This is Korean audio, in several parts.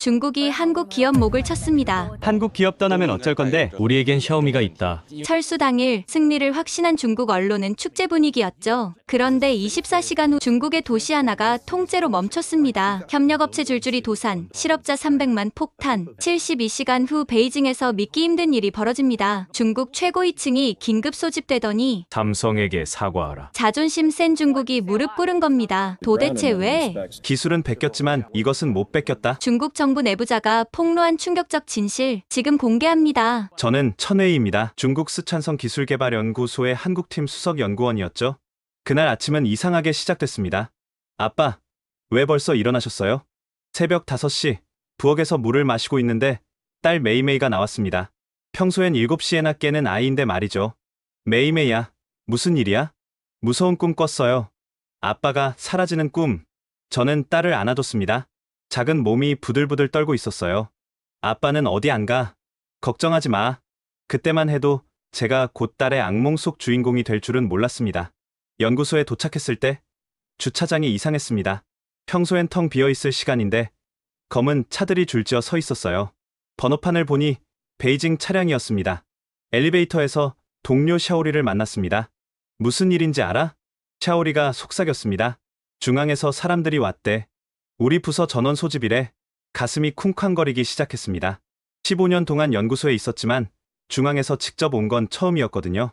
중국이 한국 기업 목을 쳤습니다. 한국 기업 떠나면 어쩔 건데? 우리에겐 샤오미가 있다. 철수 당일 승리를 확신한 중국 언론은 축제 분위기였죠. 그런데 24시간 후 중국의 도시 하나가 통째로 멈췄습니다. 협력업체 줄줄이 도산, 실업자 300만 폭탄. 72시간 후 베이징에서 믿기 힘든 일이 벌어집니다. 중국 최고위층이 긴급 소집되더니 삼성에게 사과하라. 자존심 센 중국이 무릎 꿇은 겁니다. 도대체 왜? 기술은 베꼈지만 이것은 못 베꼈다. 중국 정부 내부자가 폭로한 충격적 진실, 지금 공개합니다. 저는 천웨이입니다. 중국 스촨성 기술개발연구소의 한국팀 수석연구원이었죠. 그날 아침은 이상하게 시작됐습니다. 아빠, 왜 벌써 일어나셨어요? 새벽 5시, 부엌에서 물을 마시고 있는데 딸 메이메이가 나왔습니다. 평소엔 7시에나 깨는 아이인데 말이죠. 메이메이야, 무슨 일이야? 무서운 꿈 꿨어요. 아빠가 사라지는 꿈. 저는 딸을 안아줬습니다. 작은 몸이 부들부들 떨고 있었어요. 아빠는 어디 안 가? 걱정하지 마. 그때만 해도 제가 곧 딸의 악몽 속 주인공이 될 줄은 몰랐습니다. 연구소에 도착했을 때 주차장이 이상했습니다. 평소엔 텅 비어있을 시간인데 검은 차들이 줄지어 서 있었어요. 번호판을 보니 베이징 차량이었습니다. 엘리베이터에서 동료 샤오리를 만났습니다. 무슨 일인지 알아? 샤오리가 속삭였습니다. 중앙에서 사람들이 왔대. 우리 부서 전원 소집이래. 가슴이 쿵쾅거리기 시작했습니다. 15년 동안 연구소에 있었지만 중앙에서 직접 온 건 처음이었거든요.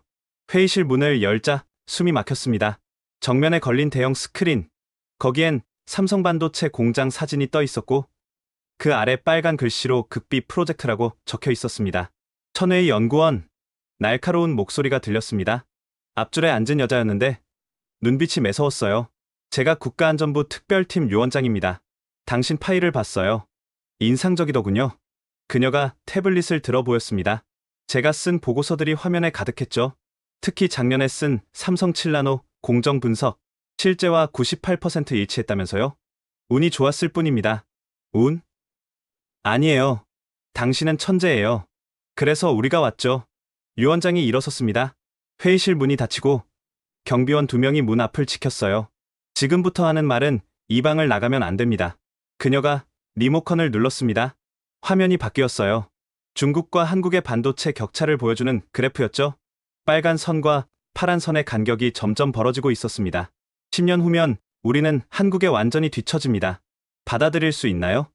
회의실 문을 열자 숨이 막혔습니다. 정면에 걸린 대형 스크린. 거기엔 삼성반도체 공장 사진이 떠 있었고 그 아래 빨간 글씨로 극비 프로젝트라고 적혀 있었습니다. 천회의 연구원. 날카로운 목소리가 들렸습니다. 앞줄에 앉은 여자였는데 눈빛이 매서웠어요. 제가 국가안전부 특별팀 요원장입니다. 당신 파일을 봤어요. 인상적이더군요. 그녀가 태블릿을 들어 보였습니다. 제가 쓴 보고서들이 화면에 가득했죠. 특히 작년에 쓴 삼성 7나노 공정 분석. 실제와 98% 일치했다면서요? 운이 좋았을 뿐입니다. 운? 아니에요. 당신은 천재예요. 그래서 우리가 왔죠. 요원장이 일어섰습니다. 회의실 문이 닫히고 경비원 2명이 문 앞을 지켰어요. 지금부터 하는 말은 이 방을 나가면 안 됩니다. 그녀가 리모컨을 눌렀습니다. 화면이 바뀌었어요. 중국과 한국의 반도체 격차를 보여주는 그래프였죠. 빨간 선과 파란 선의 간격이 점점 벌어지고 있었습니다. 10년 후면 우리는 한국에 완전히 뒤처집니다. 받아들일 수 있나요?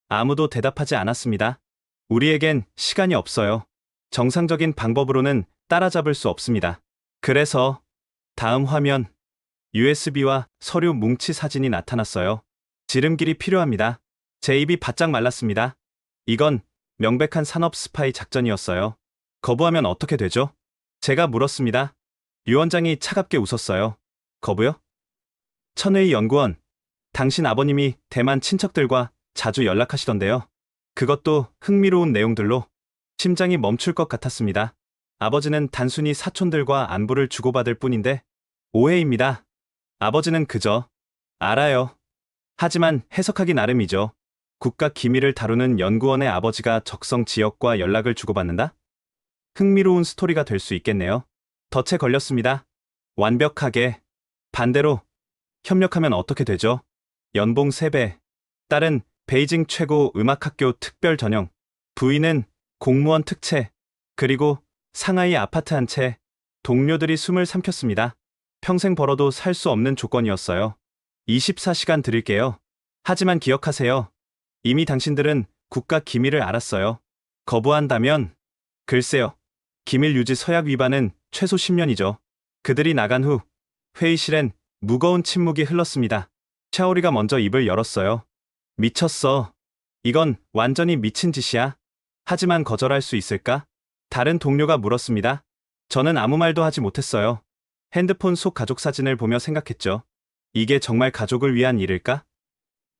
아무도 대답하지 않았습니다. 우리에겐 시간이 없어요. 정상적인 방법으로는 따라잡을 수 없습니다. 그래서 다음 화면, USB와 서류 뭉치 사진이 나타났어요. 지름길이 필요합니다. 제 입이 바짝 말랐습니다. 이건 명백한 산업 스파이 작전이었어요. 거부하면 어떻게 되죠? 제가 물었습니다. 유원장이 차갑게 웃었어요. 거부요? 천회의 연구원, 당신 아버님이 대만 친척들과 자주 연락하시던데요. 그것도 흥미로운 내용들로 심장이 멈출 것 같았습니다. 아버지는 단순히 사촌들과 안부를 주고받을 뿐인데 오해입니다. 아버지는 그저 알아요. 하지만 해석하기 나름이죠. 국가 기밀을 다루는 연구원의 아버지가 적성 지역과 연락을 주고받는다? 흥미로운 스토리가 될 수 있겠네요. 덫에 걸렸습니다. 완벽하게. 반대로 협력하면 어떻게 되죠? 연봉 3배. 딸은 베이징 최고 음악학교 특별 전형. 부인은 공무원 특채. 그리고 상하이 아파트 한 채. 동료들이 숨을 삼켰습니다. 평생 벌어도 살 수 없는 조건이었어요. 24시간 드릴게요. 하지만 기억하세요. 이미 당신들은 국가 기밀을 알았어요. 거부한다면 글쎄요. 기밀 유지 서약 위반은 최소 10년이죠. 그들이 나간 후 회의실엔 무거운 침묵이 흘렀습니다. 샤오리가 먼저 입을 열었어요. 미쳤어. 이건 완전히 미친 짓이야. 하지만 거절할 수 있을까? 다른 동료가 물었습니다. 저는 아무 말도 하지 못했어요. 핸드폰 속 가족 사진을 보며 생각했죠. 이게 정말 가족을 위한 일일까?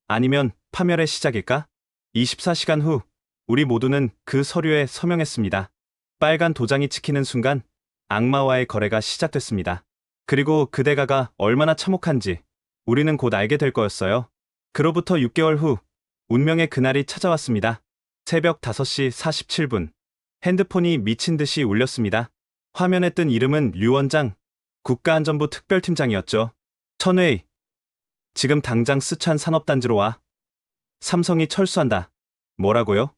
아니면 파멸의 시작일까? 24시간 후 우리 모두는 그 서류에 서명했습니다. 빨간 도장이 찍히는 순간 악마와의 거래가 시작됐습니다. 그리고 그 대가가 얼마나 참혹한지 우리는 곧 알게 될 거였어요. 그로부터 6개월 후 운명의 그날이 찾아왔습니다. 새벽 5시 47분. 핸드폰이 미친 듯이 울렸습니다. 화면에 뜬 이름은 류원장, 국가안전부 특별팀장이었죠. 천웨이, 지금 당장 스촨 산업단지로 와. 삼성이 철수한다. 뭐라고요?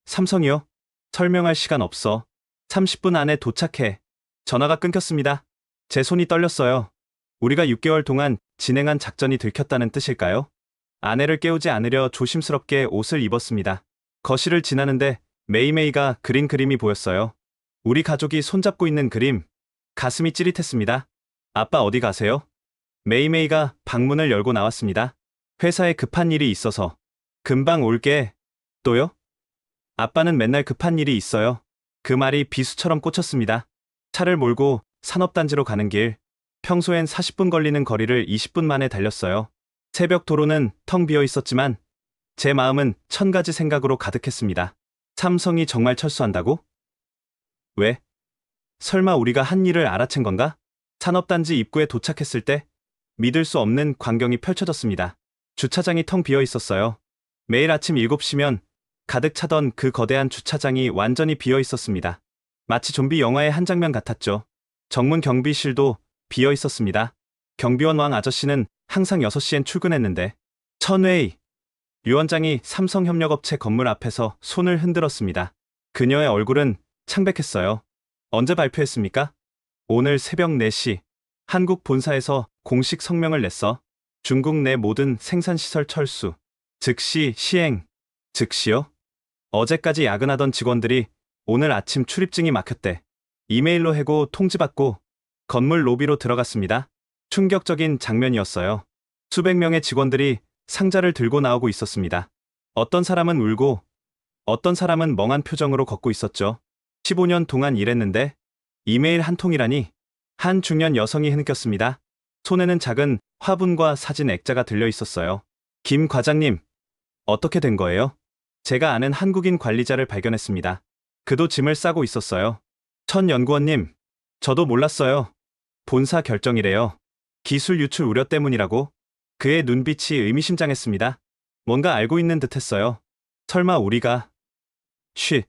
삼성이요? 설명할 시간 없어. 30분 안에 도착해. 전화가 끊겼습니다. 제 손이 떨렸어요. 우리가 6개월 동안 진행한 작전이 들켰다는 뜻일까요? 아내를 깨우지 않으려 조심스럽게 옷을 입었습니다. 거실을 지나는데 메이메이가 그린 그림이 보였어요. 우리 가족이 손잡고 있는 그림. 가슴이 찌릿했습니다. 아빠 어디 가세요? 메이메이가 방문을 열고 나왔습니다. 회사에 급한 일이 있어서. 금방 올게. 또요? 아빠는 맨날 급한 일이 있어요. 그 말이 비수처럼 꽂혔습니다. 차를 몰고 산업단지로 가는 길. 평소엔 40분 걸리는 거리를 20분 만에 달렸어요. 새벽 도로는 텅 비어 있었지만 제 마음은 1000가지 생각으로 가득했습니다. 삼성이 정말 철수한다고? 왜? 설마 우리가 한 일을 알아챈 건가? 산업단지 입구에 도착했을 때 믿을 수 없는 광경이 펼쳐졌습니다. 주차장이 텅 비어 있었어요. 매일 아침 7시면 가득 차던 그 거대한 주차장이 완전히 비어 있었습니다. 마치 좀비 영화의 한 장면 같았죠. 정문 경비실도 비어 있었습니다. 경비원 왕 아저씨는 항상 6시엔 출근했는데 천웨이 유원장이 삼성협력업체 건물 앞에서 손을 흔들었습니다. 그녀의 얼굴은 창백했어요. 언제 발표했습니까? 오늘 새벽 4시 한국 본사에서 공식 성명을 냈어. 중국 내 모든 생산시설 철수. 즉시 시행. 즉시요? 어제까지 야근하던 직원들이 오늘 아침 출입증이 막혔대. 이메일로 해고 통지받고 건물 로비로 들어갔습니다. 충격적인 장면이었어요. 수백 명의 직원들이 상자를 들고 나오고 있었습니다. 어떤 사람은 울고 어떤 사람은 멍한 표정으로 걷고 있었죠. 15년 동안 일했는데 이메일 한 통이라니. 한 중년 여성이 흐느꼈습니다. 손에는 작은 화분과 사진 액자가 들려 있었어요. 김 과장님, 어떻게 된 거예요? 제가 아는 한국인 관리자를 발견했습니다. 그도 짐을 싸고 있었어요. 천 연구원님, 저도 몰랐어요. 본사 결정이래요. 기술 유출 우려 때문이라고. 그의 눈빛이 의미심장했습니다. 뭔가 알고 있는 듯했어요. 설마 우리가... 쉿,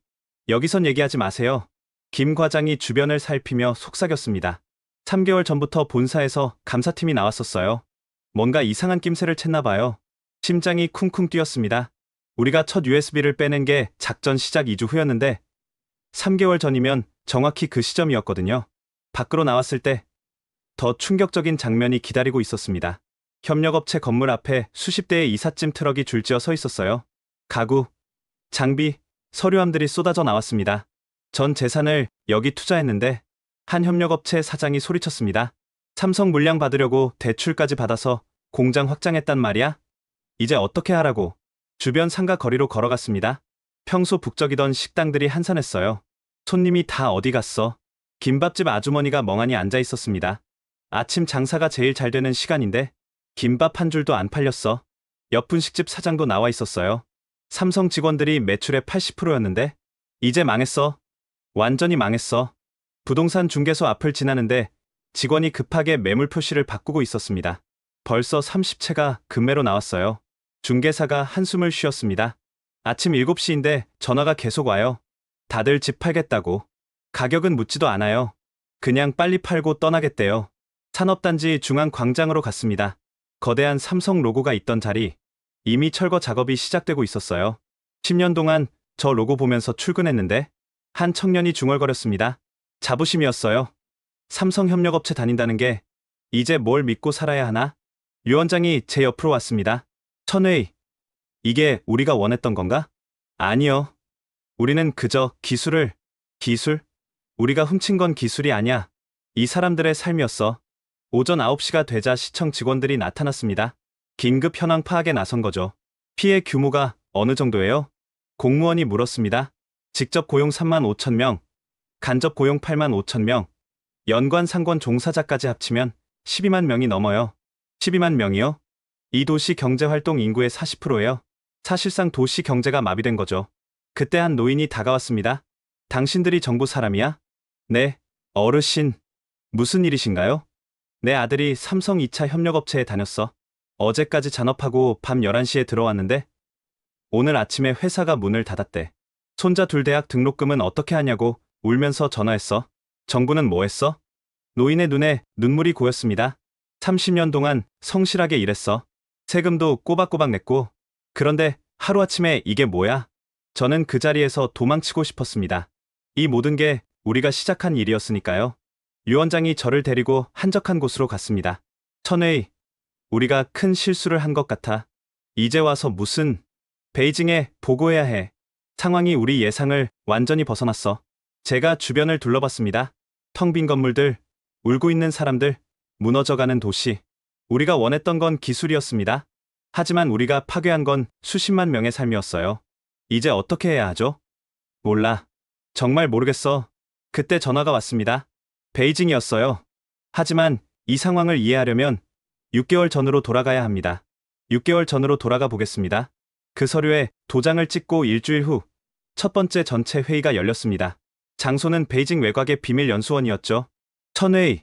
여기선 얘기하지 마세요. 김 과장이 주변을 살피며 속삭였습니다. 3개월 전부터 본사에서 감사팀이 나왔었어요. 뭔가 이상한 낌새를 챘나 봐요. 심장이 쿵쿵 뛰었습니다. 우리가 첫 USB를 빼낸 게 작전 시작 2주 후였는데 3개월 전이면 정확히 그 시점이었거든요. 밖으로 나왔을 때 더 충격적인 장면이 기다리고 있었습니다. 협력업체 건물 앞에 수십 대의 이삿짐 트럭이 줄지어 서 있었어요. 가구, 장비, 서류함들이 쏟아져 나왔습니다. 전 재산을 여기 투자했는데 한 협력업체 사장이 소리쳤습니다. 삼성 물량 받으려고 대출까지 받아서 공장 확장했단 말이야? 이제 어떻게 하라고? 주변 상가 거리로 걸어갔습니다. 평소 북적이던 식당들이 한산했어요. 손님이 다 어디 갔어? 김밥집 아주머니가 멍하니 앉아 있었습니다. 아침 장사가 제일 잘 되는 시간인데 김밥 한 줄도 안 팔렸어. 옆 분식집 사장도 나와 있었어요. 삼성 직원들이 매출의 80%였는데 이제 망했어. 완전히 망했어. 부동산 중개소 앞을 지나는데 직원이 급하게 매물 표시를 바꾸고 있었습니다. 벌써 30채가 급매로 나왔어요. 중개사가 한숨을 쉬었습니다. 아침 7시인데 전화가 계속 와요. 다들 집 팔겠다고. 가격은 묻지도 않아요. 그냥 빨리 팔고 떠나겠대요. 산업단지 중앙 광장으로 갔습니다. 거대한 삼성 로고가 있던 자리. 이미 철거 작업이 시작되고 있었어요. 10년 동안 저 로고 보면서 출근했는데 한 청년이 중얼거렸습니다. 자부심이었어요. 삼성협력업체 다닌다는 게 이제 뭘 믿고 살아야 하나? 유원장이 제 옆으로 왔습니다. 천웨이, 이게 우리가 원했던 건가? 아니요. 우리는 그저 기술? 우리가 훔친 건 기술이 아니야. 이 사람들의 삶이었어. 오전 9시가 되자 시청 직원들이 나타났습니다. 긴급 현황 파악에 나선 거죠. 피해 규모가 어느 정도예요? 공무원이 물었습니다. 직접 고용 3만 5천 명, 간접 고용 8만 5천 명, 연관 상권 종사자까지 합치면 12만 명이 넘어요. 12만 명이요? 이 도시 경제활동 인구의 40%예요. 사실상 도시 경제가 마비된 거죠. 그때 한 노인이 다가왔습니다. 당신들이 정부 사람이야? 네, 어르신. 무슨 일이신가요? 내 아들이 삼성 2차 협력업체에 다녔어. 어제까지 잔업하고 밤 11시에 들어왔는데 오늘 아침에 회사가 문을 닫았대. 손자 둘 대학 등록금은 어떻게 하냐고 울면서 전화했어. 정부는 뭐 했어? 노인의 눈에 눈물이 고였습니다. 30년 동안 성실하게 일했어. 세금도 꼬박꼬박 냈고. 그런데 하루아침에 이게 뭐야? 저는 그 자리에서 도망치고 싶었습니다. 이 모든 게 우리가 시작한 일이었으니까요. 유 원장이 저를 데리고 한적한 곳으로 갔습니다. 천웨이, 우리가 큰 실수를 한 것 같아. 이제 와서 무슨 베이징에 보고해야 해. 상황이 우리 예상을 완전히 벗어났어. 제가 주변을 둘러봤습니다. 텅 빈 건물들, 울고 있는 사람들, 무너져가는 도시. 우리가 원했던 건 기술이었습니다. 하지만 우리가 파괴한 건 수십만 명의 삶이었어요. 이제 어떻게 해야 하죠? 몰라. 정말 모르겠어. 그때 전화가 왔습니다. 베이징이었어요. 하지만 이 상황을 이해하려면 6개월 전으로 돌아가야 합니다. 6개월 전으로 돌아가 보겠습니다. 그 서류에 도장을 찍고 일주일 후 첫 번째 전체 회의가 열렸습니다. 장소는 베이징 외곽의 비밀 연수원이었죠. 천웨이,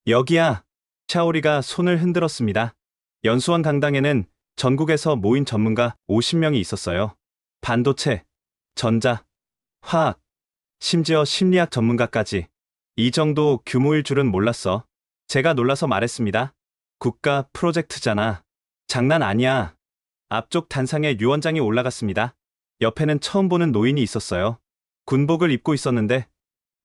여기야. 샤오리가 손을 흔들었습니다. 연수원 강당에는 전국에서 모인 전문가 50명이 있었어요. 반도체, 전자, 화학, 심지어 심리학 전문가까지. 이 정도 규모일 줄은 몰랐어. 제가 놀라서 말했습니다. 국가 프로젝트잖아. 장난 아니야. 앞쪽 단상에 유 원장이 올라갔습니다. 옆에는 처음 보는 노인이 있었어요. 군복을 입고 있었는데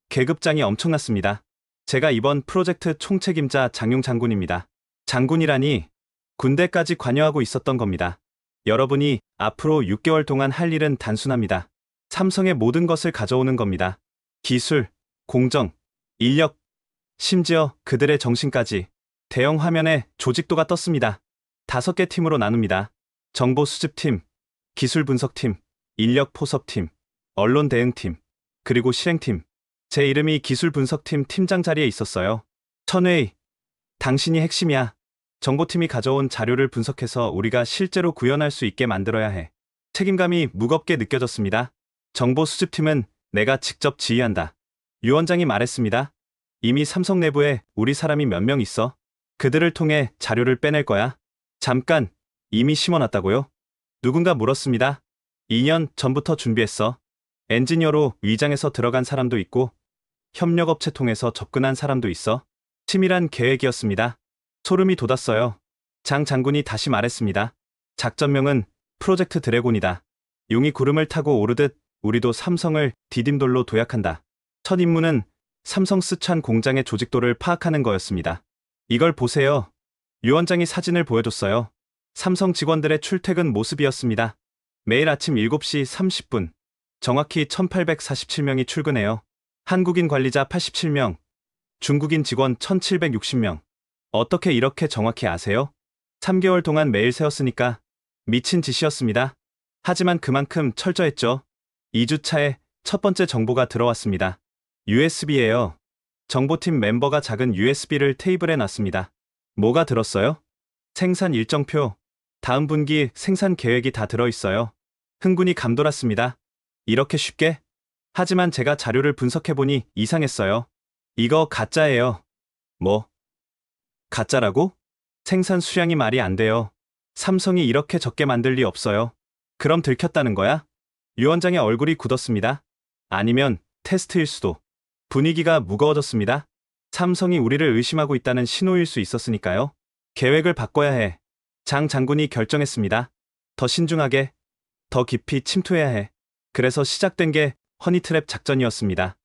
계급장이 엄청났습니다. 제가 이번 프로젝트 총책임자 장용 장군입니다. 장군이라니 군대까지 관여하고 있었던 겁니다. 여러분이 앞으로 6개월 동안 할 일은 단순합니다. 삼성의 모든 것을 가져오는 겁니다. 기술, 공정, 인력, 심지어 그들의 정신까지. 대형 화면에 조직도가 떴습니다. 5개 팀으로 나눕니다. 정보 수집팀, 기술 분석팀, 인력 포섭팀, 언론 대응팀, 그리고 실행팀. 제 이름이 기술 분석팀 팀장 자리에 있었어요. 천웨이, 당신이 핵심이야. 정보팀이 가져온 자료를 분석해서 우리가 실제로 구현할 수 있게 만들어야 해. 책임감이 무겁게 느껴졌습니다. 정보 수집팀은 내가 직접 지휘한다. 유 원장이 말했습니다. 이미 삼성 내부에 우리 사람이 몇 명 있어. 그들을 통해 자료를 빼낼 거야. 잠깐, 이미 심어놨다고요? 누군가 물었습니다. 2년 전부터 준비했어. 엔지니어로 위장해서 들어간 사람도 있고 협력업체 통해서 접근한 사람도 있어. 치밀한 계획이었습니다. 소름이 돋았어요. 장 장군이 다시 말했습니다. 작전명은 프로젝트 드래곤이다. 용이 구름을 타고 오르듯 우리도 삼성을 디딤돌로 도약한다. 첫 임무는 삼성 스촨 공장의 조직도를 파악하는 거였습니다. 이걸 보세요. 유 원장이 사진을 보여줬어요. 삼성 직원들의 출퇴근 모습이었습니다. 매일 아침 7시 30분, 정확히 1847명이 출근해요. 한국인 관리자 87명, 중국인 직원 1760명. 어떻게 이렇게 정확히 아세요? 3개월 동안 매일 세웠으니까 미친 짓이었습니다. 하지만 그만큼 철저했죠. 2주차에 첫 번째 정보가 들어왔습니다. USB예요. 정보팀 멤버가 작은 USB를 테이블에 놨습니다. 뭐가 들었어요? 생산 일정표, 다음 분기 생산 계획이 다 들어있어요. 흥분이 감돌았습니다. 이렇게 쉽게? 하지만 제가 자료를 분석해보니 이상했어요. 이거 가짜예요. 뭐? 가짜라고? 생산 수량이 말이 안 돼요. 삼성이 이렇게 적게 만들 리 없어요. 그럼 들켰다는 거야? 유 원장의 얼굴이 굳었습니다. 아니면 테스트일 수도. 분위기가 무거워졌습니다. 삼성이 우리를 의심하고 있다는 신호일 수 있었으니까요. 계획을 바꿔야 해. 장 장군이 결정했습니다. 더 신중하게, 더 깊이 침투해야 해. 그래서 시작된 게 허니트랩 작전이었습니다.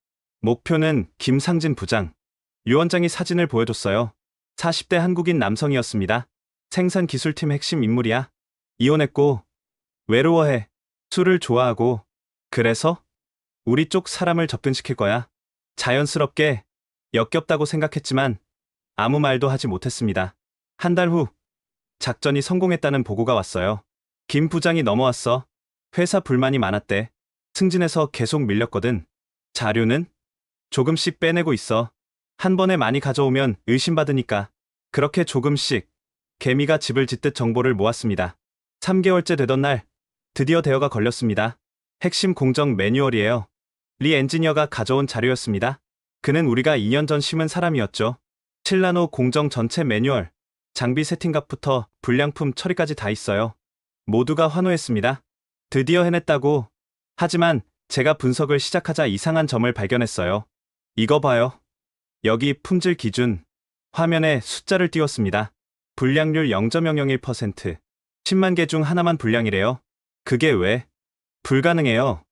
목표는 김상진 부장. 유 원장이 사진을 보여줬어요. 40대 한국인 남성이었습니다. 생산 기술팀 핵심 인물이야. 이혼했고 외로워해. 술을 좋아하고. 그래서 우리 쪽 사람을 접근시킬 거야. 자연스럽게 역겹다고 생각했지만 아무 말도 하지 못했습니다. 한 달 후 작전이 성공했다는 보고가 왔어요. 김 부장이 넘어왔어. 회사 불만이 많았대. 승진해서 계속 밀렸거든. 자료는 조금씩 빼내고 있어. 한 번에 많이 가져오면 의심받으니까. 그렇게 조금씩 개미가 집을 짓듯 정보를 모았습니다. 3개월째 되던 날 드디어 대여가 걸렸습니다. 핵심 공정 매뉴얼이에요. 리 엔지니어가 가져온 자료였습니다. 그는 우리가 2년 전 심은 사람이었죠. 7나노 공정 전체 매뉴얼, 장비 세팅값부터 불량품 처리까지 다 있어요. 모두가 환호했습니다. 드디어 해냈다고. 하지만 제가 분석을 시작하자 이상한 점을 발견했어요. 이거 봐요. 여기 품질 기준. 화면에 숫자를 띄웠습니다. 불량률 0.001%. 10만 개 중 하나만 불량이래요. 그게 왜? 불가능해요.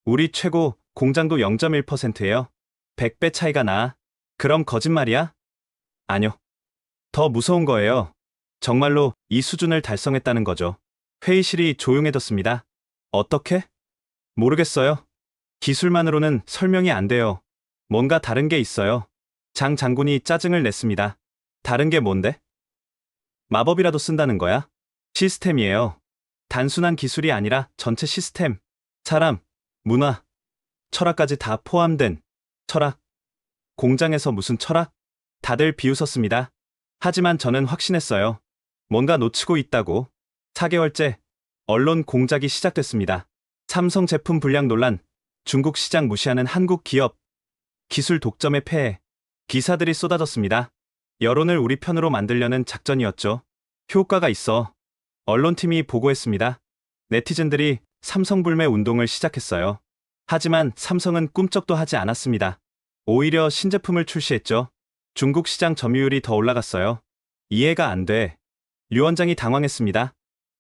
우리 최고 공장도 0.1%예요. 100배 차이가 나. 그럼 거짓말이야? 아니요. 더 무서운 거예요. 정말로 이 수준을 달성했다는 거죠. 회의실이 조용해졌습니다. 어떻게? 모르겠어요. 기술만으로는 설명이 안 돼요. 뭔가 다른 게 있어요. 장 장군이 짜증을 냈습니다. 다른 게 뭔데? 마법이라도 쓴다는 거야? 시스템이에요. 단순한 기술이 아니라 전체 시스템. 사람, 문화, 철학까지 다 포함된 철학. 공장에서 무슨 철학? 다들 비웃었습니다. 하지만 저는 확신했어요. 뭔가 놓치고 있다고. 4개월째 언론 공작이 시작됐습니다. 삼성 제품 불량 논란, 중국 시장 무시하는 한국 기업, 기술 독점의 폐해. 기사들이 쏟아졌습니다. 여론을 우리 편으로 만들려는 작전이었죠. 효과가 있어. 언론팀이 보고했습니다. 네티즌들이 삼성 불매 운동을 시작했어요. 하지만 삼성은 꿈쩍도 하지 않았습니다. 오히려 신제품을 출시했죠. 중국 시장 점유율이 더 올라갔어요. 이해가 안 돼. 류 원장이 당황했습니다.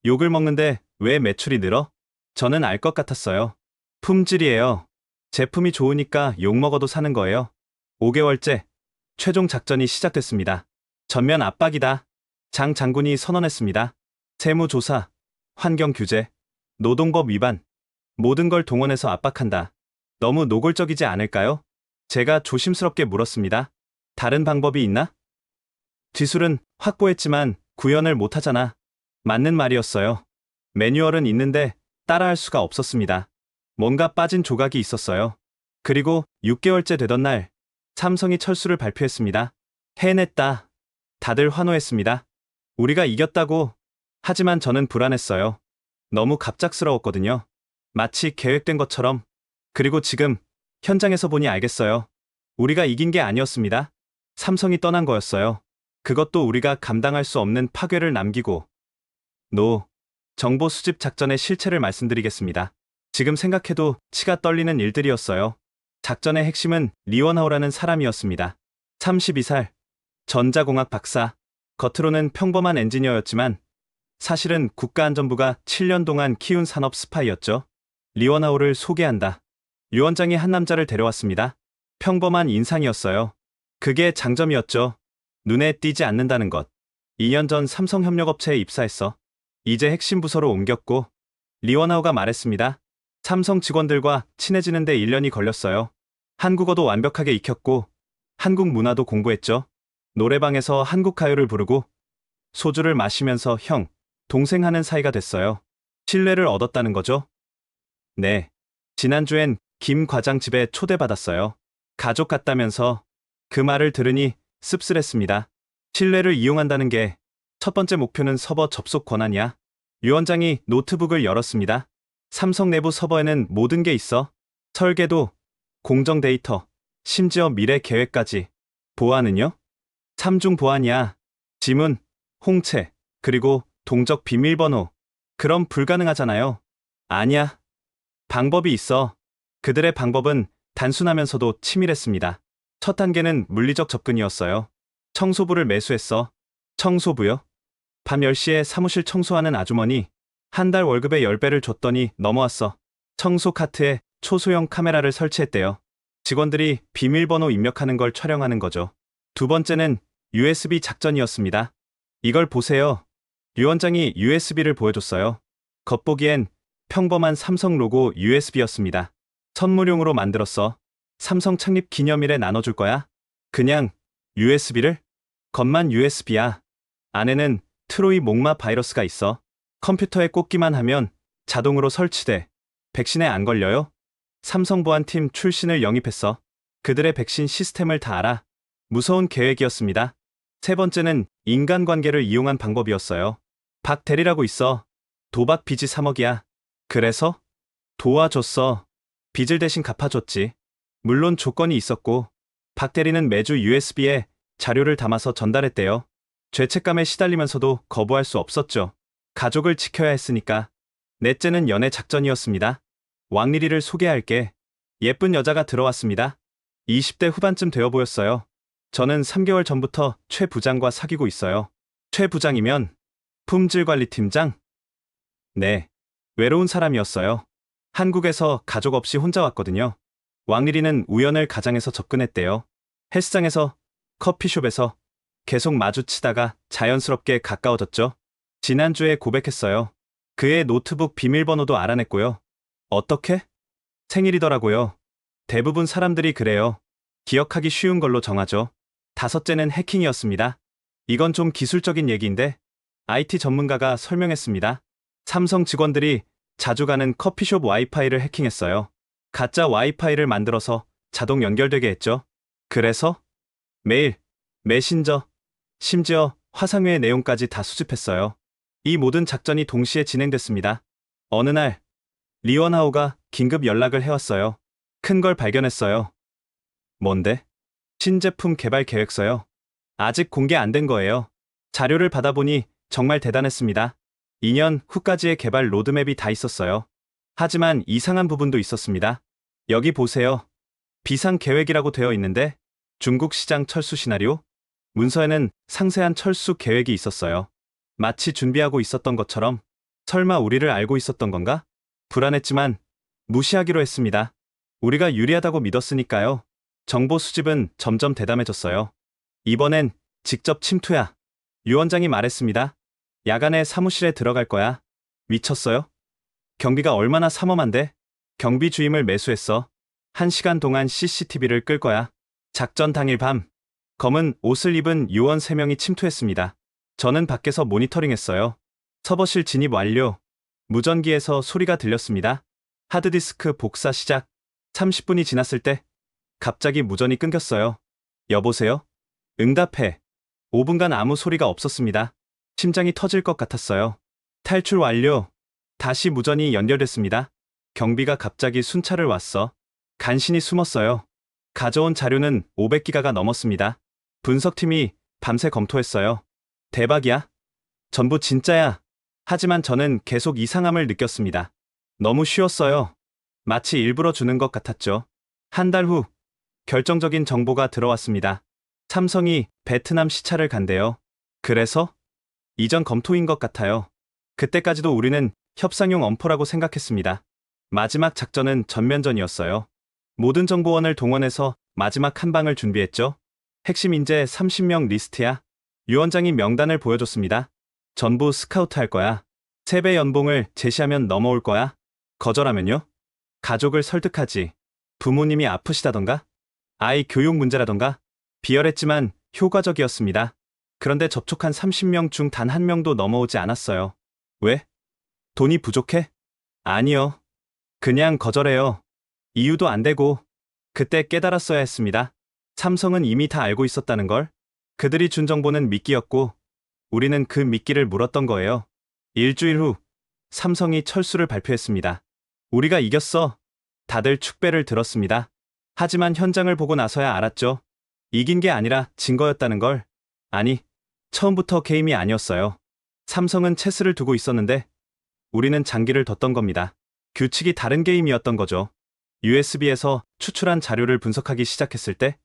욕을 먹는데 왜 매출이 늘어? 저는 알 것 같았어요. 품질이에요. 제품이 좋으니까 욕 먹어도 사는 거예요. 5개월째 최종 작전이 시작됐습니다. 전면 압박이다. 장 장군이 선언했습니다. 세무조사, 환경규제, 노동법 위반, 모든 걸 동원해서 압박한다. 너무 노골적이지 않을까요? 제가 조심스럽게 물었습니다. 다른 방법이 있나? 기술은 확보했지만 구현을 못하잖아. 맞는 말이었어요. 매뉴얼은 있는데 따라할 수가 없었습니다. 뭔가 빠진 조각이 있었어요. 그리고 6개월째 되던 날, 삼성이 철수를 발표했습니다. 해냈다. 다들 환호했습니다. 우리가 이겼다고. 하지만 저는 불안했어요. 너무 갑작스러웠거든요. 마치 계획된 것처럼. 그리고 지금 현장에서 보니 알겠어요. 우리가 이긴 게 아니었습니다. 삼성이 떠난 거였어요. 그것도 우리가 감당할 수 없는 파괴를 남기고. 정보 수집 작전의 실체를 말씀드리겠습니다. 지금 생각해도 치가 떨리는 일들이었어요. 작전의 핵심은 리원하오라는 사람이었습니다. 32살, 전자공학 박사, 겉으로는 평범한 엔지니어였지만 사실은 국가안전부가 7년 동안 키운 산업 스파이였죠. 리원하오를 소개한다. 류 원장이 한 남자를 데려왔습니다. 평범한 인상이었어요. 그게 장점이었죠. 눈에 띄지 않는다는 것. 2년 전 삼성협력업체에 입사했어. 이제 핵심 부서로 옮겼고, 리원하오가 말했습니다. 삼성 직원들과 친해지는데 1년이 걸렸어요. 한국어도 완벽하게 익혔고, 한국 문화도 공부했죠. 노래방에서 한국 가요를 부르고, 소주를 마시면서 형, 동생 하는 사이가 됐어요. 신뢰를 얻었다는 거죠? 네. 지난주엔 김 과장 집에 초대받았어요. 가족 같다면서. 그 말을 들으니 씁쓸했습니다. 신뢰를 이용한다는 게 첫 번째 목표는 서버 접속 권한이야. 류 원장이 노트북을 열었습니다. 삼성 내부 서버에는 모든 게 있어. 설계도, 공정 데이터, 심지어 미래 계획까지. 보안은요? 3중 보안이야. 지문, 홍채, 그리고 동적 비밀번호. 그럼 불가능하잖아요. 아니야. 방법이 있어. 그들의 방법은 단순하면서도 치밀했습니다. 첫 단계는 물리적 접근이었어요. 청소부를 매수했어. 청소부요? 밤 10시에 사무실 청소하는 아주머니. 한 달 월급의 10배를 줬더니 넘어왔어. 청소 카트에 초소형 카메라를 설치했대요. 직원들이 비밀번호 입력하는 걸 촬영하는 거죠. 두 번째는 USB 작전이었습니다. 이걸 보세요. 류 원장이 USB를 보여줬어요. 겉보기엔 평범한 삼성 로고 USB였습니다. 선물용으로 만들었어. 삼성 창립 기념일에 나눠줄 거야? 그냥 USB를? 겉만 USB야. 안에는 트로이 목마 바이러스가 있어. 컴퓨터에 꽂기만 하면 자동으로 설치돼. 백신에 안 걸려요? 삼성 보안팀 출신을 영입했어. 그들의 백신 시스템을 다 알아. 무서운 계획이었습니다. 세 번째는 인간관계를 이용한 방법이었어요. 박 대리라고 있어. 도박 빚이 3억이야. 그래서? 도와줬어. 빚을 대신 갚아줬지. 물론 조건이 있었고, 박 대리는 매주 USB에 자료를 담아서 전달했대요. 죄책감에 시달리면서도 거부할 수 없었죠. 가족을 지켜야 했으니까. 넷째는 연애 작전이었습니다. 왕리리를 소개할게. 예쁜 여자가 들어왔습니다. 20대 후반쯤 되어 보였어요. 저는 3개월 전부터 최 부장과 사귀고 있어요. 최 부장이면 품질관리팀장? 네. 외로운 사람이었어요. 한국에서 가족 없이 혼자 왔거든요. 왕리리는 우연을 가장해서 접근했대요. 헬스장에서, 커피숍에서 계속 마주치다가 자연스럽게 가까워졌죠. 지난주에 고백했어요. 그의 노트북 비밀번호도 알아냈고요. 어떻게? 생일이더라고요. 대부분 사람들이 그래요. 기억하기 쉬운 걸로 정하죠. 다섯째는 해킹이었습니다. 이건 좀 기술적인 얘기인데 IT 전문가가 설명했습니다. 삼성 직원들이 자주 가는 커피숍 와이파이를 해킹했어요. 가짜 와이파이를 만들어서 자동 연결되게 했죠. 그래서 메일, 메신저, 심지어 화상회의 내용까지 다 수집했어요. 이 모든 작전이 동시에 진행됐습니다. 어느 날 리원하우가 긴급 연락을 해왔어요. 큰 걸 발견했어요. 뭔데? 신제품 개발 계획서요. 아직 공개 안 된 거예요. 자료를 받아보니 정말 대단했습니다. 2년 후까지의 개발 로드맵이 다 있었어요. 하지만 이상한 부분도 있었습니다. 여기 보세요. 비상 계획이라고 되어 있는데 중국 시장 철수 시나리오? 문서에는 상세한 철수 계획이 있었어요. 마치 준비하고 있었던 것처럼. 설마 우리를 알고 있었던 건가? 불안했지만 무시하기로 했습니다. 우리가 유리하다고 믿었으니까요. 정보 수집은 점점 대담해졌어요. 이번엔 직접 침투야. 유 원장이 말했습니다. 야간에 사무실에 들어갈 거야. 미쳤어요? 경비가 얼마나 삼엄한데? 경비 주임을 매수했어. 1시간 동안 CCTV를 끌 거야. 작전 당일 밤, 검은 옷을 입은 요원 3명이 침투했습니다. 저는 밖에서 모니터링했어요. 서버실 진입 완료. 무전기에서 소리가 들렸습니다. 하드디스크 복사 시작. 30분이 지났을 때 갑자기 무전이 끊겼어요. 여보세요? 응답해. 5분간 아무 소리가 없었습니다. 심장이 터질 것 같았어요. 탈출 완료. 다시 무전이 연결됐습니다. 경비가 갑자기 순찰을 왔어. 간신히 숨었어요. 가져온 자료는 500기가가 넘었습니다. 분석팀이 밤새 검토했어요. 대박이야. 전부 진짜야. 하지만 저는 계속 이상함을 느꼈습니다. 너무 쉬웠어요. 마치 일부러 주는 것 같았죠. 한 달 후, 결정적인 정보가 들어왔습니다. 삼성이 베트남 시차를 간대요. 그래서? 이전 검토인 것 같아요. 그때까지도 우리는 협상용 엄포라고 생각했습니다. 마지막 작전은 전면전이었어요. 모든 정보원을 동원해서 마지막 한 방을 준비했죠. 핵심 인재 30명 리스트야. 유 원장이 명단을 보여줬습니다. 전부 스카우트 할 거야. 3배 연봉을 제시하면 넘어올 거야. 거절하면요? 가족을 설득하지. 부모님이 아프시다던가? 아이 교육 문제라던가? 비열했지만 효과적이었습니다. 그런데 접촉한 30명 중 단 한 명도 넘어오지 않았어요. 왜? 돈이 부족해? 아니요. 그냥 거절해요. 이유도 안 되고. 그때 깨달았어야 했습니다. 삼성은 이미 다 알고 있었다는 걸. 그들이 준 정보는 미끼였고 우리는 그 미끼를 물었던 거예요. 일주일 후 삼성이 철수를 발표했습니다. 우리가 이겼어. 다들 축배를 들었습니다. 하지만 현장을 보고 나서야 알았죠. 이긴 게 아니라 진 거였다는 걸. 아니, 처음부터 게임이 아니었어요. 삼성은 체스를 두고 있었는데 우리는 장기를 뒀던 겁니다. 규칙이 다른 게임이었던 거죠. USB에서 추출한 자료를 분석하기 시작했을 때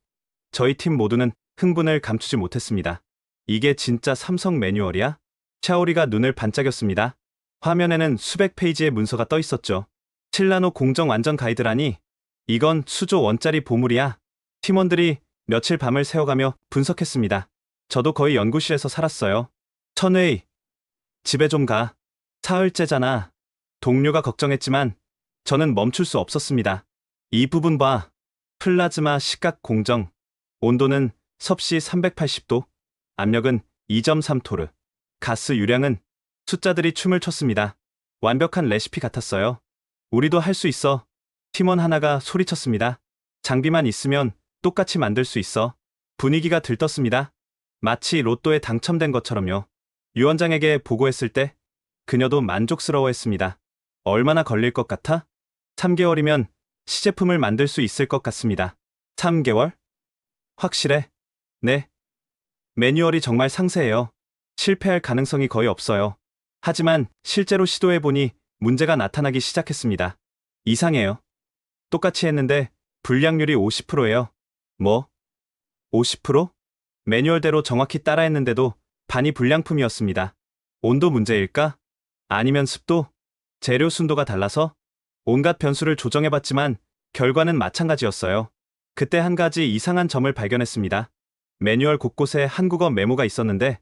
저희 팀 모두는 흥분을 감추지 못했습니다. 이게 진짜 삼성 매뉴얼이야? 샤오리가 눈을 반짝였습니다. 화면에는 수백 페이지의 문서가 떠 있었죠. 7나노 공정 완전 가이드라니. 이건 수조 원짜리 보물이야. 팀원들이 며칠 밤을 새워가며 분석했습니다. 저도 거의 연구실에서 살았어요. 천웨이, 집에 좀 가. 사흘째잖아. 동료가 걱정했지만 저는 멈출 수 없었습니다. 이 부분 봐. 플라즈마 시각 공정. 온도는 섭씨 380도. 압력은 2.3토르. 가스 유량은. 숫자들이 춤을 췄습니다. 완벽한 레시피 같았어요. 우리도 할 수 있어. 팀원 하나가 소리쳤습니다. 장비만 있으면 똑같이 만들 수 있어. 분위기가 들떴습니다. 마치 로또에 당첨된 것처럼요. 유 원장에게 보고했을 때 그녀도 만족스러워했습니다. 얼마나 걸릴 것 같아? 3개월이면 시제품을 만들 수 있을 것 같습니다. 3개월? 확실해? 네. 매뉴얼이 정말 상세해요. 실패할 가능성이 거의 없어요. 하지만 실제로 시도해보니 문제가 나타나기 시작했습니다. 이상해요. 똑같이 했는데 불량률이 50%예요. 뭐? 50%? 매뉴얼대로 정확히 따라했는데도 반이 불량품이었습니다. 온도 문제일까? 아니면 습도? 재료 순도가 달라서? 온갖 변수를 조정해봤지만 결과는 마찬가지였어요. 그때 한 가지 이상한 점을 발견했습니다. 매뉴얼 곳곳에 한국어 메모가 있었는데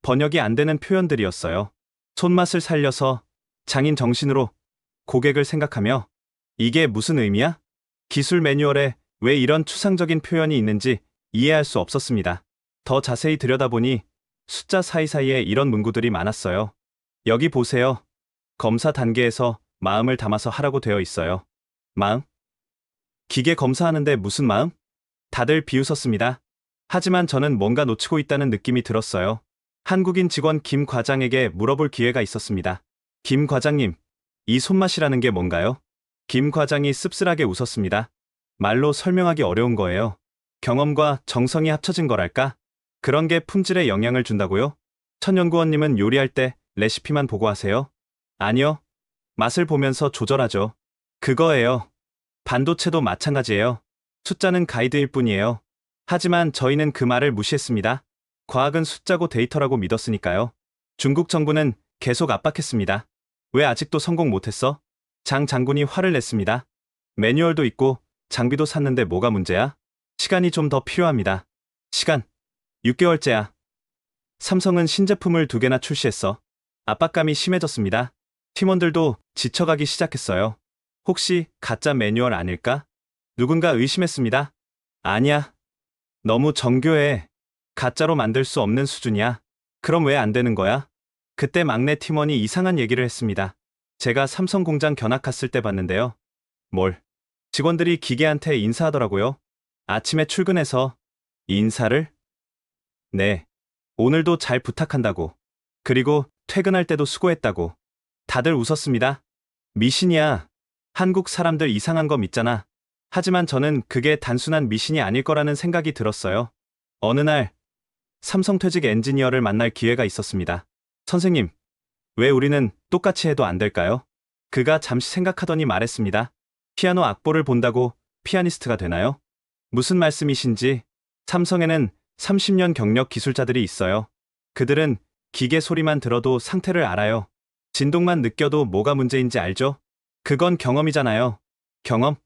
번역이 안 되는 표현들이었어요. 손맛을 살려서 장인 정신으로 고객을 생각하며 이게 무슨 의미야? 기술 매뉴얼에 왜 이런 추상적인 표현이 있는지 이해할 수 없었습니다. 더 자세히 들여다보니 숫자 사이사이에 이런 문구들이 많았어요. 여기 보세요. 검사 단계에서 마음을 담아서 하라고 되어 있어요. 마음? 기계 검사하는데 무슨 마음? 다들 비웃었습니다. 하지만 저는 뭔가 놓치고 있다는 느낌이 들었어요. 한국인 직원 김 과장에게 물어볼 기회가 있었습니다. 김 과장님, 이 손맛이라는 게 뭔가요? 김 과장이 씁쓸하게 웃었습니다. 말로 설명하기 어려운 거예요. 경험과 정성이 합쳐진 거랄까? 그런 게 품질에 영향을 준다고요? 천 연구원님은 요리할 때 레시피만 보고 하세요? 아니요. 맛을 보면서 조절하죠. 그거예요. 반도체도 마찬가지예요. 숫자는 가이드일 뿐이에요. 하지만 저희는 그 말을 무시했습니다. 과학은 숫자고 데이터라고 믿었으니까요. 중국 정부는 계속 압박했습니다. 왜 아직도 성공 못했어? 장 장군이 화를 냈습니다. 매뉴얼도 있고 장비도 샀는데 뭐가 문제야? 시간이 좀 더 필요합니다. 시간. 6개월째야. 삼성은 신제품을 2개나 출시했어. 압박감이 심해졌습니다. 팀원들도 지쳐가기 시작했어요. 혹시 가짜 매뉴얼 아닐까? 누군가 의심했습니다. 아니야. 너무 정교해. 가짜로 만들 수 없는 수준이야. 그럼 왜 안 되는 거야? 그때 막내 팀원이 이상한 얘기를 했습니다. 제가 삼성 공장 견학 갔을 때 봤는데요. 뭘? 직원들이 기계한테 인사하더라고요. 아침에 출근해서 인사를? 네. 오늘도 잘 부탁한다고. 그리고 퇴근할 때도 수고했다고. 다들 웃었습니다. 미신이야. 한국 사람들 이상한 거 믿잖아. 하지만 저는 그게 단순한 미신이 아닐 거라는 생각이 들었어요. 어느 날 삼성퇴직 엔지니어를 만날 기회가 있었습니다. 선생님, 왜 우리는 똑같이 해도 안 될까요? 그가 잠시 생각하더니 말했습니다. 피아노 악보를 본다고 피아니스트가 되나요? 무슨 말씀이신지. 삼성에는 30년 경력 기술자들이 있어요. 그들은 기계 소리만 들어도 상태를 알아요. 진동만 느껴도 뭐가 문제인지 알죠? 그건 경험이잖아요. 경험?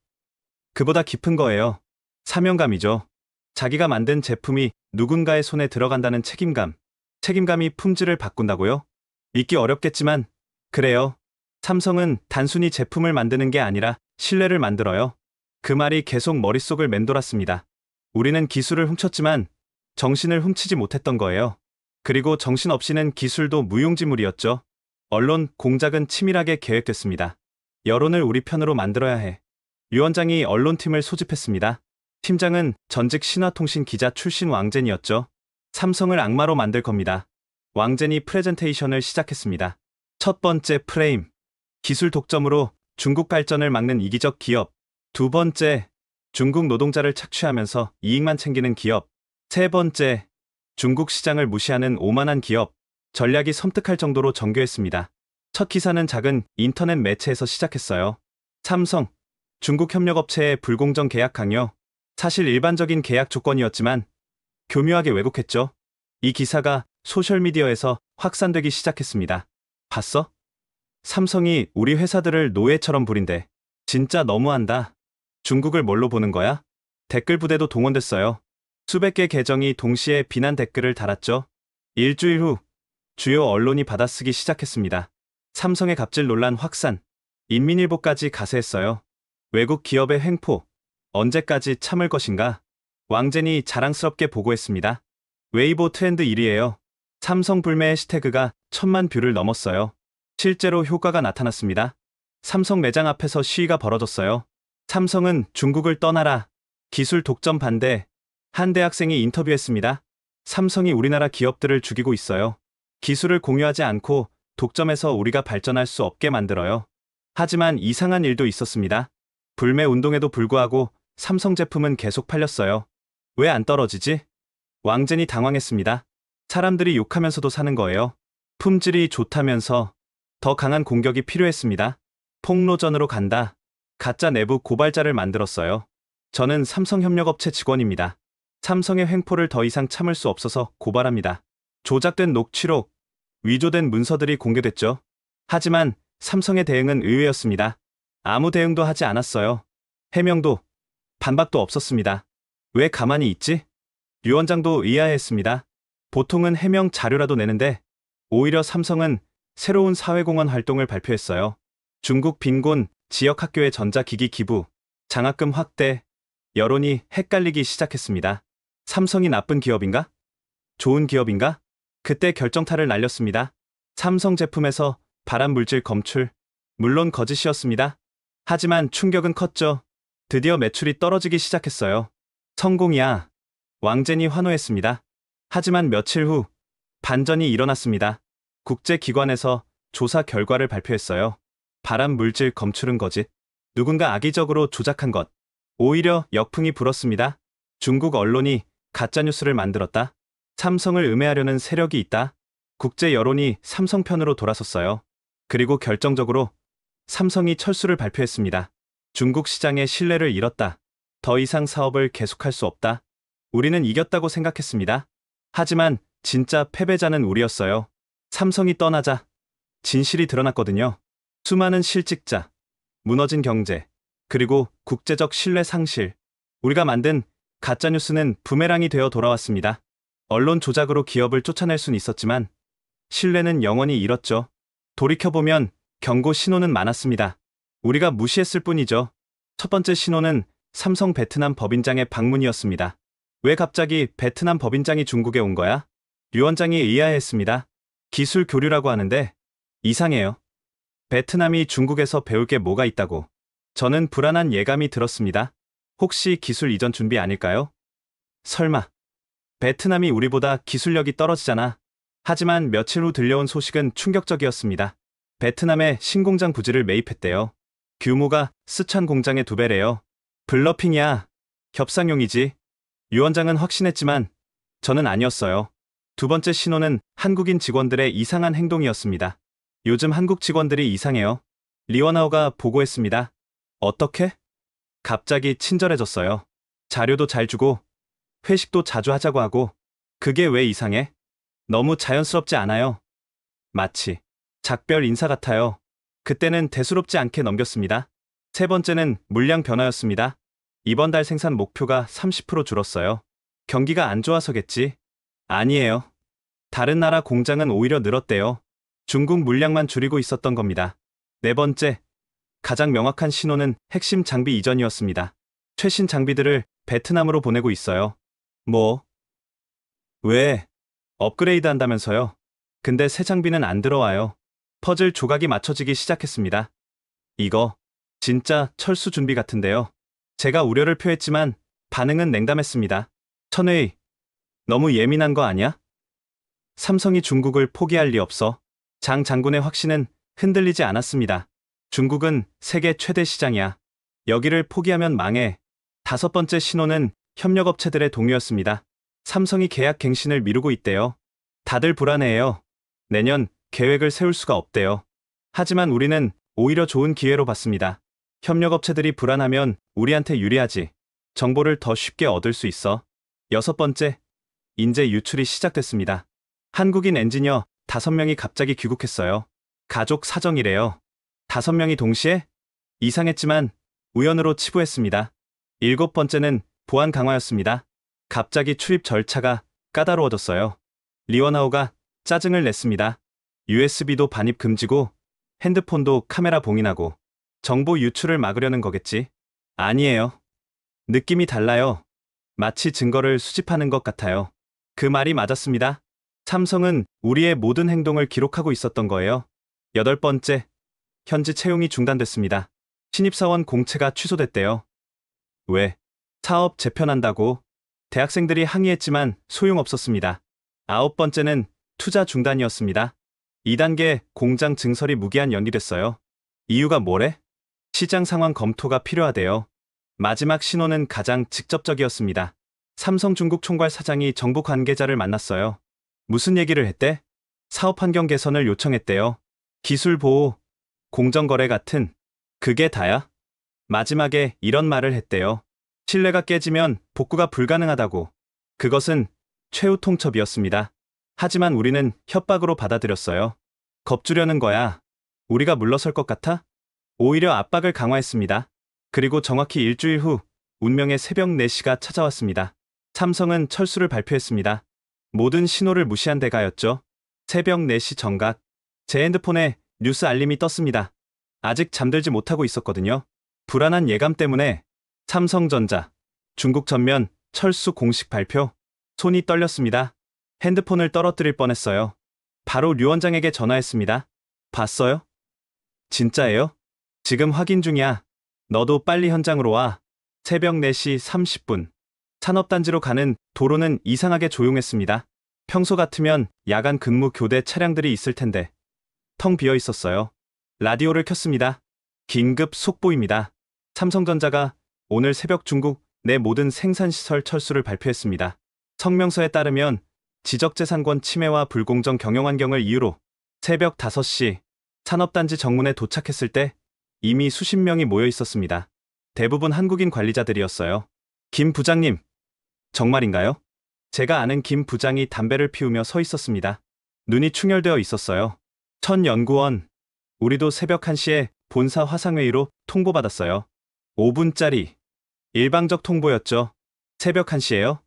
그보다 깊은 거예요. 사명감이죠. 자기가 만든 제품이 누군가의 손에 들어간다는 책임감. 책임감이 품질을 바꾼다고요? 믿기 어렵겠지만 그래요. 삼성은 단순히 제품을 만드는 게 아니라 신뢰를 만들어요. 그 말이 계속 머릿속을 맴돌았습니다. 우리는 기술을 훔쳤지만 정신을 훔치지 못했던 거예요. 그리고 정신 없이는 기술도 무용지물이었죠. 언론 공작은 치밀하게 계획됐습니다. 여론을 우리 편으로 만들어야 해. 위원장이 언론팀을 소집했습니다. 팀장은 전직 신화통신 기자 출신 왕젠이었죠. 삼성을 악마로 만들 겁니다. 왕젠이 프레젠테이션을 시작했습니다. 첫 번째 프레임. 기술 독점으로 중국 발전을 막는 이기적 기업. 두 번째, 중국 노동자를 착취하면서 이익만 챙기는 기업. 세 번째, 중국 시장을 무시하는 오만한 기업. 전략이 섬뜩할 정도로 정교했습니다. 첫 기사는 작은 인터넷 매체에서 시작했어요. 삼성, 중국 협력업체의 불공정 계약 강요. 사실 일반적인 계약 조건이었지만 교묘하게 왜곡했죠. 이 기사가 소셜미디어에서 확산되기 시작했습니다. 봤어? 삼성이 우리 회사들을 노예처럼 부린대. 진짜 너무한다. 중국을 뭘로 보는 거야? 댓글 부대도 동원됐어요. 수백 개 계정이 동시에 비난 댓글을 달았죠. 일주일 후 주요 언론이 받아쓰기 시작했습니다. 삼성의 갑질 논란 확산, 인민일보까지 가세했어요. 외국 기업의 횡포, 언제까지 참을 것인가? 왕젠이 자랑스럽게 보고했습니다. 웨이보 트렌드 1위예요. 삼성 불매 해시태그가 1000만 뷰를 넘었어요. 실제로 효과가 나타났습니다. 삼성 매장 앞에서 시위가 벌어졌어요. 삼성은 중국을 떠나라. 기술 독점 반대. 한 대학생이 인터뷰했습니다. 삼성이 우리나라 기업들을 죽이고 있어요. 기술을 공유하지 않고 독점해서 우리가 발전할 수 없게 만들어요. 하지만 이상한 일도 있었습니다. 불매 운동에도 불구하고 삼성 제품은 계속 팔렸어요. 왜 안 떨어지지? 왕젠이 당황했습니다. 사람들이 욕하면서도 사는 거예요. 품질이 좋다면서. 더 강한 공격이 필요했습니다. 폭로전으로 간다. 가짜 내부 고발자를 만들었어요. 저는 삼성협력업체 직원입니다. 삼성의 횡포를 더 이상 참을 수 없어서 고발합니다. 조작된 녹취록, 위조된 문서들이 공개됐죠. 하지만 삼성의 대응은 의외였습니다. 아무 대응도 하지 않았어요. 해명도, 반박도 없었습니다. 왜 가만히 있지? 류원장도 의아해했습니다. 보통은 해명 자료라도 내는데 오히려 삼성은 새로운 사회공헌 활동을 발표했어요. 중국 빈곤, 지역학교의 전자기기 기부, 장학금 확대, 여론이 헷갈리기 시작했습니다. 삼성이 나쁜 기업인가? 좋은 기업인가? 그때 결정타를 날렸습니다. 삼성 제품에서 발암물질 검출, 물론 거짓이었습니다. 하지만 충격은 컸죠. 드디어 매출이 떨어지기 시작했어요. 성공이야. 왕젠이 환호했습니다. 하지만 며칠 후 반전이 일어났습니다. 국제기관에서 조사 결과를 발표했어요. 발암물질 검출은 거짓. 누군가 악의적으로 조작한 것. 오히려 역풍이 불었습니다. 중국 언론이 가짜뉴스를 만들었다. 삼성을 음해하려는 세력이 있다. 국제 여론이 삼성 편으로 돌아섰어요. 그리고 결정적으로 삼성이 철수를 발표했습니다. 중국 시장의 신뢰를 잃었다. 더 이상 사업을 계속할 수 없다. 우리는 이겼다고 생각했습니다. 하지만 진짜 패배자는 우리였어요. 삼성이 떠나자 진실이 드러났거든요. 수많은 실직자, 무너진 경제, 그리고 국제적 신뢰 상실. 우리가 만든 가짜뉴스는 부메랑이 되어 돌아왔습니다. 언론 조작으로 기업을 쫓아낼 순 있었지만 신뢰는 영원히 잃었죠. 돌이켜보면 경고 신호는 많았습니다. 우리가 무시했을 뿐이죠. 첫 번째 신호는 삼성 베트남 법인장의 방문이었습니다. 왜 갑자기 베트남 법인장이 중국에 온 거야? 류원장이 의아해했습니다. 기술 교류라고 하는데 이상해요. 베트남이 중국에서 배울 게 뭐가 있다고. 저는 불안한 예감이 들었습니다. 혹시 기술 이전 준비 아닐까요? 설마. 베트남이 우리보다 기술력이 떨어지잖아. 하지만 며칠 후 들려온 소식은 충격적이었습니다. 베트남에 신공장 부지를 매입했대요. 규모가 스촨 공장의 2배래요. 블러핑이야. 협상용이지. 유 원장은 확신했지만 저는 아니었어요. 두 번째 신호는 한국인 직원들의 이상한 행동이었습니다. 요즘 한국 직원들이 이상해요. 리원하오가 보고했습니다. 어떻게? 갑자기 친절해졌어요. 자료도 잘 주고 회식도 자주 하자고 하고. 그게 왜 이상해? 너무 자연스럽지 않아요? 마치 작별 인사 같아요. 그때는 대수롭지 않게 넘겼습니다. 세 번째는 물량 변화였습니다. 이번 달 생산 목표가 30% 줄었어요. 경기가 안 좋아서겠지? 아니에요. 다른 나라 공장은 오히려 늘었대요. 중국 물량만 줄이고 있었던 겁니다. 네 번째, 가장 명확한 신호는 핵심 장비 이전이었습니다. 최신 장비들을 베트남으로 보내고 있어요. 뭐? 왜? 업그레이드 한다면서요? 근데 새 장비는 안 들어와요. 퍼즐 조각이 맞춰지기 시작했습니다. 이거 진짜 철수 준비 같은데요. 제가 우려를 표했지만 반응은 냉담했습니다. 천회의, 너무 예민한 거 아니야? 삼성이 중국을 포기할 리 없어. 장 장군의 확신은 흔들리지 않았습니다. 중국은 세계 최대 시장이야. 여기를 포기하면 망해. 다섯 번째 신호는 협력업체들의 동요였습니다. 삼성이 계약 갱신을 미루고 있대요. 다들 불안해해요. 내년 계획을 세울 수가 없대요. 하지만 우리는 오히려 좋은 기회로 봤습니다. 협력업체들이 불안하면 우리한테 유리하지. 정보를 더 쉽게 얻을 수 있어. 여섯 번째, 인재 유출이 시작됐습니다. 한국인 엔지니어 5명이 갑자기 귀국했어요. 가족 사정이래요. 5명이 동시에? 이상했지만 우연으로 치부했습니다. 일곱 번째는 보안 강화였습니다. 갑자기 출입 절차가 까다로워졌어요. 리원하오가 짜증을 냈습니다. USB도 반입 금지고 핸드폰도 카메라 봉인하고. 정보 유출을 막으려는 거겠지? 아니에요. 느낌이 달라요. 마치 증거를 수집하는 것 같아요. 그 말이 맞았습니다. 삼성은 우리의 모든 행동을 기록하고 있었던 거예요. 여덟 번째, 현지 채용이 중단됐습니다. 신입사원 공채가 취소됐대요. 왜? 사업 재편한다고. 대학생들이 항의했지만 소용없었습니다. 아홉 번째는 투자 중단이었습니다. 2단계 공장 증설이 무기한 연기됐어요. 이유가 뭐래? 시장 상황 검토가 필요하대요. 마지막 신호는 가장 직접적이었습니다. 삼성중국 총괄 사장이 정부 관계자를 만났어요. 무슨 얘기를 했대? 사업 환경 개선을 요청했대요. 기술 보호, 공정거래 같은. 그게 다야? 마지막에 이런 말을 했대요. 신뢰가 깨지면 복구가 불가능하다고. 그것은 최후 통첩이었습니다. 하지만 우리는 협박으로 받아들였어요. 겁주려는 거야. 우리가 물러설 것 같아? 오히려 압박을 강화했습니다. 그리고 정확히 일주일 후 운명의 새벽 4시가 찾아왔습니다. 삼성은 철수를 발표했습니다. 모든 신호를 무시한 대가였죠. 새벽 4시 정각. 제 핸드폰에 뉴스 알림이 떴습니다. 아직 잠들지 못하고 있었거든요. 불안한 예감 때문에 삼성전자, 중국 전면 철수 공식 발표. 손이 떨렸습니다. 핸드폰을 떨어뜨릴 뻔했어요. 바로 류 원장에게 전화했습니다. 봤어요? 진짜예요? 지금 확인 중이야. 너도 빨리 현장으로 와. 새벽 4시 30분. 산업단지로 가는 도로는 이상하게 조용했습니다. 평소 같으면 야간 근무 교대 차량들이 있을 텐데 텅 비어 있었어요. 라디오를 켰습니다. 긴급 속보입니다. 삼성전자가 오늘 새벽 중국 내 모든 생산시설 철수를 발표했습니다. 성명서에 따르면 지적재산권 침해와 불공정 경영환경을 이유로 새벽 5시 산업단지 정문에 도착했을 때 이미 수십 명이 모여 있었습니다. 대부분 한국인 관리자들이었어요. 김 부장님, 정말인가요? 제가 아는 김 부장이 담배를 피우며 서 있었습니다. 눈이 충혈되어 있었어요. 천 연구원, 우리도 새벽 1시에 본사 화상회의로 통보받았어요. 5분짜리 일방적 통보였죠. 새벽 1시에요?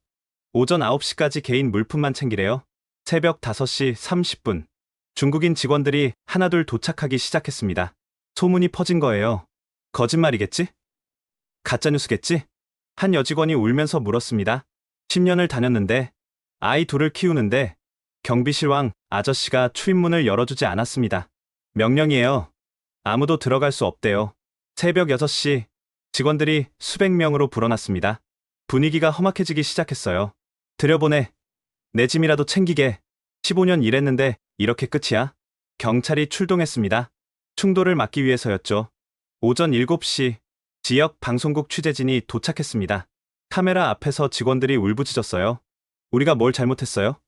오전 9시까지 개인 물품만 챙기래요. 새벽 5시 30분. 중국인 직원들이 하나둘 도착하기 시작했습니다. 소문이 퍼진 거예요. 거짓말이겠지? 가짜뉴스겠지? 한 여직원이 울면서 물었습니다. 10년을 다녔는데 아이 둘을 키우는데 경비실왕 아저씨가 출입문을 열어주지 않았습니다. 명령이에요. 아무도 들어갈 수 없대요. 새벽 6시 직원들이 수백 명으로 불어났습니다. 분위기가 험악해지기 시작했어요. 들여보내. 내 짐이라도 챙기게. 15년 일했는데 이렇게 끝이야? 경찰이 출동했습니다. 충돌을 막기 위해서였죠. 오전 7시 지역 방송국 취재진이 도착했습니다. 카메라 앞에서 직원들이 울부짖었어요. 우리가 뭘 잘못했어요?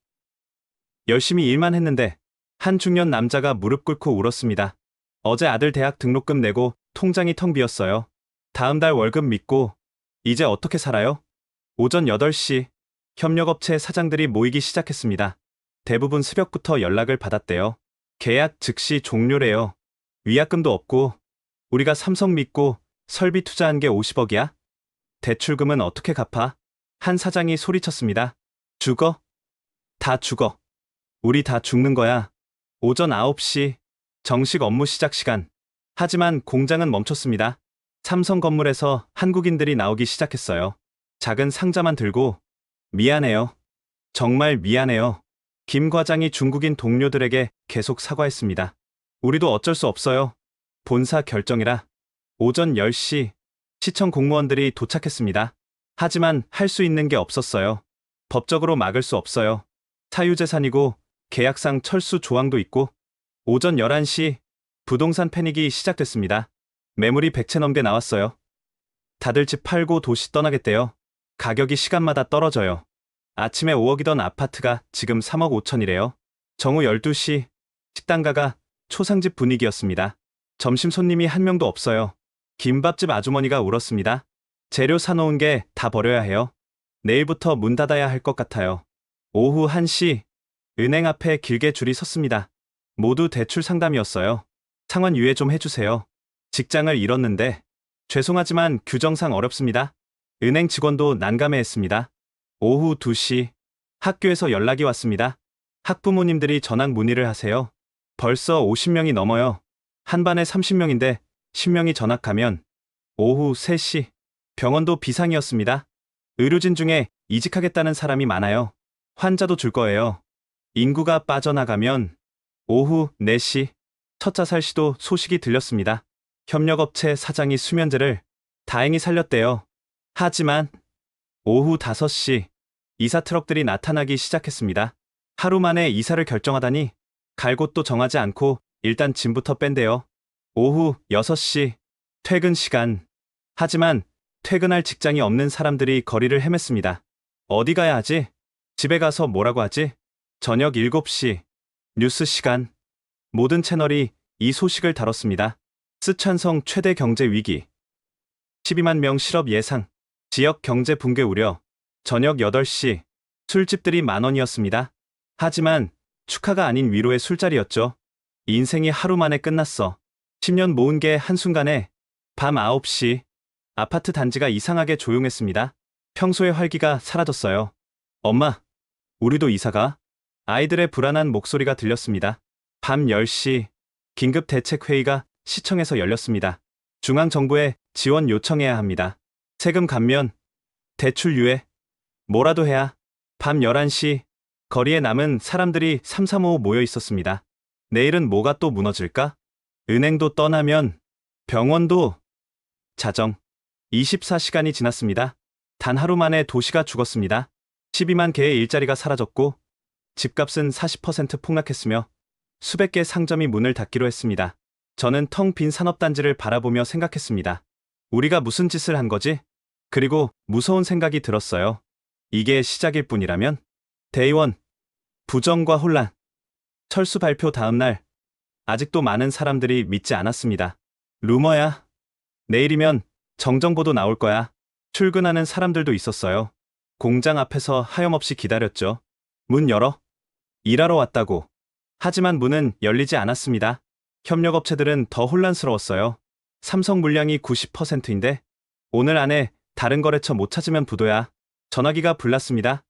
열심히 일만 했는데. 한 중년 남자가 무릎 꿇고 울었습니다. 어제 아들 대학 등록금 내고 통장이 텅 비었어요. 다음 달 월급 믿고 이제 어떻게 살아요? 오전 8시 협력업체 사장들이 모이기 시작했습니다. 대부분 새벽부터 연락을 받았대요. 계약 즉시 종료래요. 위약금도 없고 우리가 삼성 믿고 설비 투자한 게 50억이야? 대출금은 어떻게 갚아? 한 사장이 소리쳤습니다. 죽어? 다 죽어. 우리 다 죽는 거야. 오전 9시 정식 업무 시작 시간. 하지만 공장은 멈췄습니다. 삼성 건물에서 한국인들이 나오기 시작했어요. 작은 상자만 들고 미안해요. 정말 미안해요. 김 과장이 중국인 동료들에게 계속 사과했습니다. 우리도 어쩔 수 없어요. 본사 결정이라. 오전 10시 시청 공무원들이 도착했습니다. 하지만 할 수 있는 게 없었어요. 법적으로 막을 수 없어요. 사유재산이고 계약상 철수 조항도 있고. 오전 11시 부동산 패닉이 시작됐습니다. 매물이 100채 넘게 나왔어요. 다들 집 팔고 도시 떠나겠대요. 가격이 시간마다 떨어져요. 아침에 5억이던 아파트가 지금 3억 5천이래요. 정오 12시 식당가가 초상집 분위기였습니다. 점심 손님이 한 명도 없어요. 김밥집 아주머니가 울었습니다. 재료 사놓은 게 다 버려야 해요. 내일부터 문 닫아야 할 것 같아요. 오후 1시 은행 앞에 길게 줄이 섰습니다. 모두 대출 상담이었어요. 상환 유예 좀 해주세요. 직장을 잃었는데 죄송하지만 규정상 어렵습니다. 은행 직원도 난감해했습니다. 오후 2시 학교에서 연락이 왔습니다. 학부모님들이 전학 문의를 하세요. 벌써 50명이 넘어요. 한 반에 30명인데 10명이 전학하면. 오후 3시 병원도 비상이었습니다. 의료진 중에 이직하겠다는 사람이 많아요. 환자도 줄 거예요. 인구가 빠져나가면. 오후 4시 첫 자살 시도 소식이 들렸습니다. 협력업체 사장이 수면제를 다행히 살렸대요. 하지만 오후 5시 이사 트럭들이 나타나기 시작했습니다. 하루 만에 이사를 결정하다니. 갈 곳도 정하지 않고 일단 짐부터 뺀대요. 오후 6시 퇴근 시간. 하지만 퇴근할 직장이 없는 사람들이 거리를 헤맸습니다. 어디 가야 하지? 집에 가서 뭐라고 하지? 저녁 7시 뉴스 시간. 모든 채널이 이 소식을 다뤘습니다. 쓰촨성 최대 경제 위기. 12만 명 실업 예상. 지역 경제 붕괴 우려. 저녁 8시 술집들이 만원이었습니다. 하지만 축하가 아닌 위로의 술자리였죠. 인생이 하루 만에 끝났어. 10년 모은 게 한순간에 밤 9시 아파트 단지가 이상하게 조용했습니다. 평소의 활기가 사라졌어요. 엄마, 우리도 이사가? 아이들의 불안한 목소리가 들렸습니다. 밤 10시 긴급 대책회의가 시청에서 열렸습니다. 중앙정부에 지원 요청해야 합니다. 세금 감면, 대출 유예, 뭐라도 해야. 밤 11시 거리에 남은 사람들이 삼삼오오 모여 있었습니다. 내일은 뭐가 또 무너질까? 은행도 떠나면 병원도 자정. 24시간이 지났습니다. 단 하루 만에 도시가 죽었습니다. 12만 개의 일자리가 사라졌고 집값은 40% 폭락했으며 수백 개 상점이 문을 닫기로 했습니다. 저는 텅 빈 산업단지를 바라보며 생각했습니다. 우리가 무슨 짓을 한 거지? 그리고 무서운 생각이 들었어요. 이게 시작일 뿐이라면? 데이원, 부정과 혼란. 철수 발표 다음 날, 아직도 많은 사람들이 믿지 않았습니다. 루머야. 내일이면 정정보도 나올 거야. 출근하는 사람들도 있었어요. 공장 앞에서 하염없이 기다렸죠. 문 열어. 일하러 왔다고. 하지만 문은 열리지 않았습니다. 협력업체들은 더 혼란스러웠어요. 삼성 물량이 90%인데 오늘 안에 다른 거래처 못 찾으면 부도야. 전화기가 불났습니다.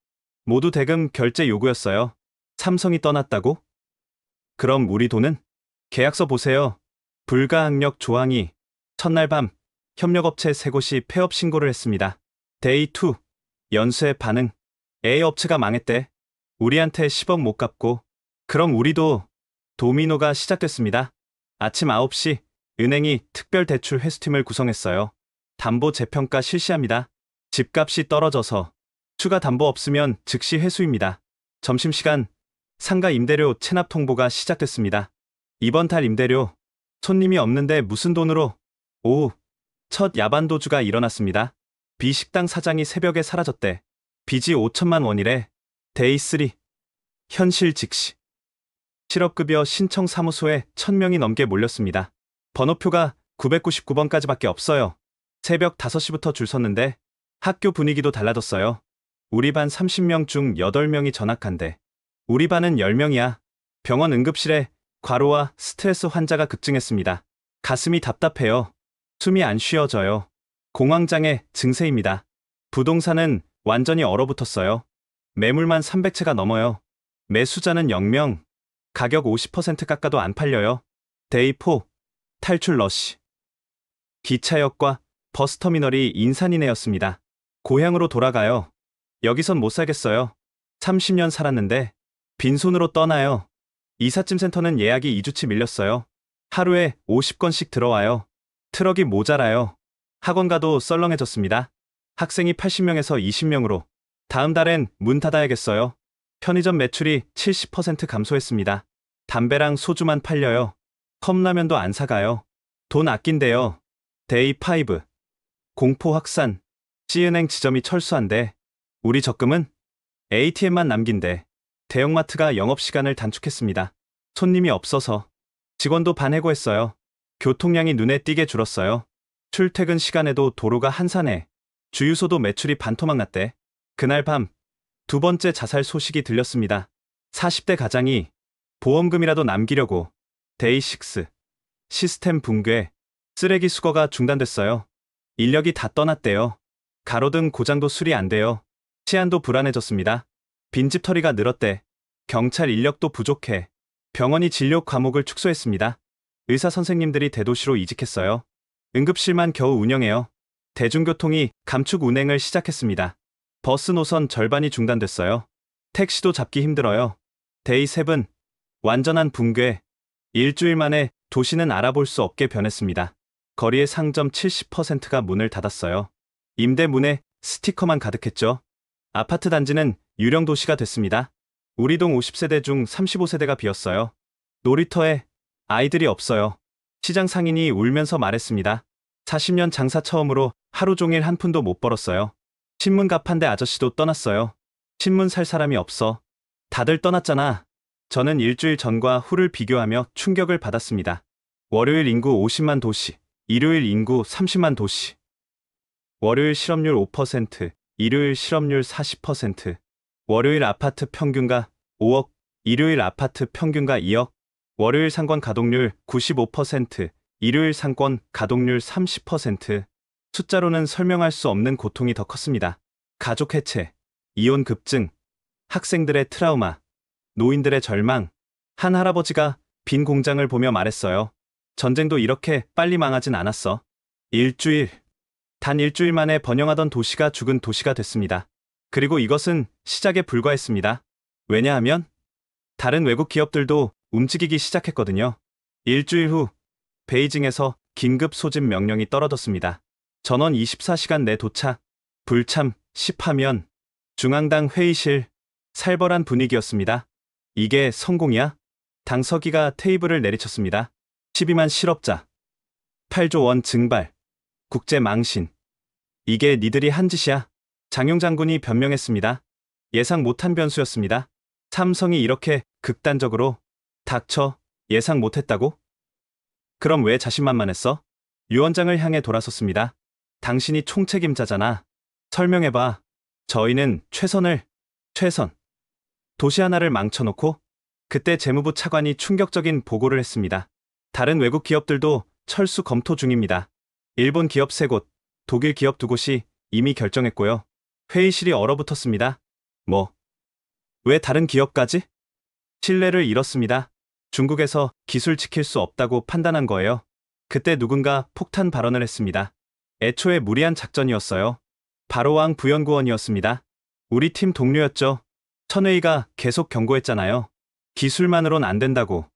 모두 대금 결제 요구였어요. 삼성이 떠났다고? 그럼 우리 돈은? 계약서 보세요. 불가항력 조항이. 첫날 밤 협력업체 3곳이 폐업 신고를 했습니다. 데이 2 연수의 반응. A 업체가 망했대. 우리한테 10억 못 갚고. 그럼 우리도. 도미노가 시작됐습니다. 아침 9시 은행이 특별대출 회수팀을 구성했어요. 담보 재평가 실시합니다. 집값이 떨어져서 추가 담보 없으면 즉시 회수입니다. 점심시간 상가 임대료 체납 통보가 시작됐습니다. 이번 달 임대료 손님이 없는데 무슨 돈으로. 오후 첫 야반도주가 일어났습니다. B식당 사장이 새벽에 사라졌대. 빚이 5천만 원이래. 데이 3 현실 직시. 실업급여 신청 사무소에 1000명이 넘게 몰렸습니다. 번호표가 999번까지밖에 없어요. 새벽 5시부터 줄 섰는데 학교 분위기도 달라졌어요. 우리 반 30명 중 8명이 전학한대. 우리 반은 10명이야. 병원 응급실에 과로와 스트레스 환자가 급증했습니다. 가슴이 답답해요. 숨이 안 쉬어져요. 공황장애 증세입니다. 부동산은 완전히 얼어붙었어요. 매물만 300채가 넘어요. 매수자는 0명. 가격 50% 깎아도 안 팔려요. 데이 4 탈출 러시. 기차역과 버스터미널이 인산이네였습니다. 고향으로 돌아가요. 여기선 못 살겠어요. 30년 살았는데 빈손으로 떠나요. 이삿짐 센터는 예약이 2주치 밀렸어요. 하루에 50건씩 들어와요. 트럭이 모자라요. 학원 가도 썰렁해졌습니다. 학생이 80명에서 20명으로. 다음 달엔 문 닫아야겠어요. 편의점 매출이 70% 감소했습니다. 담배랑 소주만 팔려요. 컵라면도 안 사가요. 돈 아낀대요. 데이 5 공포 확산. C은행 지점이 철수한대. 우리 적금은? ATM만 남긴대. 대형마트가 영업시간을 단축했습니다. 손님이 없어서. 직원도 반해고했어요. 교통량이 눈에 띄게 줄었어요. 출퇴근 시간에도 도로가 한산해. 주유소도 매출이 반토막 났대. 그날 밤 두 번째 자살 소식이 들렸습니다. 40대 가장이 보험금이라도 남기려고. 데이 6 시스템 붕괴. 쓰레기 수거가 중단됐어요. 인력이 다 떠났대요. 가로등 고장도 수리 안 돼요. 치안도 불안해졌습니다. 빈집털이가 늘었대. 경찰 인력도 부족해. 병원이 진료 과목을 축소했습니다. 의사 선생님들이 대도시로 이직했어요. 응급실만 겨우 운영해요. 대중교통이 감축 운행을 시작했습니다. 버스 노선 절반이 중단됐어요. 택시도 잡기 힘들어요. 데이 7 완전한 붕괴. 일주일 만에 도시는 알아볼 수 없게 변했습니다. 거리의 상점 70%가 문을 닫았어요. 임대문에 스티커만 가득했죠. 아파트 단지는 유령 도시가 됐습니다. 우리 동 50세대 중 35세대가 비었어요. 놀이터에 아이들이 없어요. 시장 상인이 울면서 말했습니다. 40년 장사 처음으로 하루 종일 한 푼도 못 벌었어요. 신문 가판대 아저씨도 떠났어요. 신문 살 사람이 없어. 다들 떠났잖아. 저는 일주일 전과 후를 비교하며 충격을 받았습니다. 월요일 인구 50만 도시, 일요일 인구 30만 도시. 월요일 실업률 5%, 일요일 실업률 40%. 월요일 아파트 평균가 5억, 일요일 아파트 평균가 2억. 월요일 상권 가동률 95%, 일요일 상권 가동률 30%. 숫자로는 설명할 수 없는 고통이 더 컸습니다. 가족 해체, 이혼 급증, 학생들의 트라우마, 노인들의 절망. 한 할아버지가 빈 공장을 보며 말했어요. 전쟁도 이렇게 빨리 망하진 않았어. 일주일. 단 일주일 만에 번영하던 도시가 죽은 도시가 됐습니다. 그리고 이것은 시작에 불과했습니다. 왜냐하면 다른 외국 기업들도 움직이기 시작했거든요. 일주일 후 베이징에서 긴급 소집 명령이 떨어졌습니다. 전원 24시간 내 도착, 불참 10화면, 중앙당 회의실, 살벌한 분위기였습니다. 이게 성공이야? 당 서기가 테이블을 내리쳤습니다. 12만 실업자, 8조 원 증발, 국제 망신. 이게 니들이 한 짓이야? 장용 장군이 변명했습니다. 예상 못한 변수였습니다. 삼성이 이렇게 극단적으로 닥쳐 예상 못했다고? 그럼 왜 자신만만했어? 유 원장을 향해 돌아섰습니다. 당신이 총책임자잖아. 설명해봐. 저희는 최선. 도시 하나를 망쳐놓고 그때 재무부 차관이 충격적인 보고를 했습니다. 다른 외국 기업들도 철수 검토 중입니다. 일본 기업 3곳, 독일 기업 2곳이 이미 결정했고요. 회의실이 얼어붙었습니다. 왜 다른 기업까지? 신뢰를 잃었습니다. 중국에서 기술 지킬 수 없다고 판단한 거예요. 그때 누군가 폭탄 발언을 했습니다. 애초에 무리한 작전이었어요. 바로 왕 부연구원이었습니다. 우리 팀 동료였죠. 천회의가 계속 경고했잖아요. 기술만으론 안 된다고.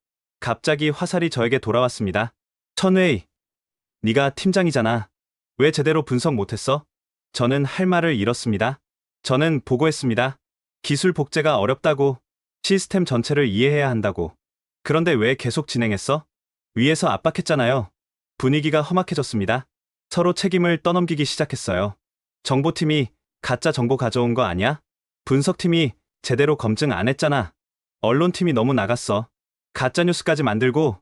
갑자기 화살이 저에게 돌아왔습니다. 천회의, 네가 팀장이잖아. 왜 제대로 분석 못했어? 저는 할 말을 잃었습니다. 저는 보고했습니다. 기술 복제가 어렵다고, 시스템 전체를 이해해야 한다고. 그런데 왜 계속 진행했어? 위에서 압박했잖아요. 분위기가 험악해졌습니다. 서로 책임을 떠넘기기 시작했어요. 정보팀이 가짜 정보 가져온 거 아니야? 분석팀이 제대로 검증 안 했잖아. 언론팀이 너무 나갔어. 가짜뉴스까지 만들고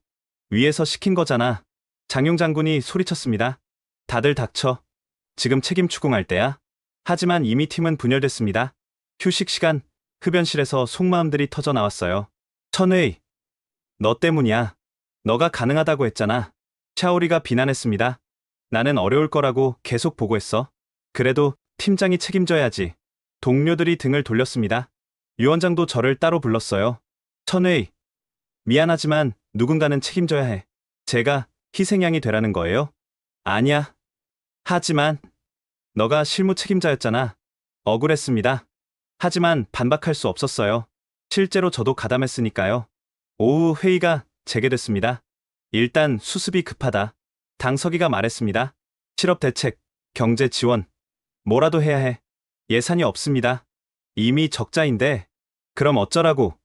위에서 시킨 거잖아. 장용 장군이 소리쳤습니다. 다들 닥쳐. 지금 책임 추궁할 때야. 하지만 이미 팀은 분열됐습니다. 휴식 시간, 흡연실에서 속마음들이 터져 나왔어요. 천회의, 너 때문이야. 너가 가능하다고 했잖아. 샤오리가 비난했습니다. 나는 어려울 거라고 계속 보고했어. 그래도 팀장이 책임져야지. 동료들이 등을 돌렸습니다. 유 원장도 저를 따로 불렀어요. 천회의, 미안하지만 누군가는 책임져야 해. 제가 희생양이 되라는 거예요? 아니야. 하지만 너가 실무 책임자였잖아. 억울했습니다. 하지만 반박할 수 없었어요. 실제로 저도 가담했으니까요. 오후 회의가 재개됐습니다. 일단 수습이 급하다. 당 서기가 말했습니다. 실업 대책, 경제 지원, 뭐라도 해야 해. 예산이 없습니다. 이미 적자인데. 그럼 어쩌라고?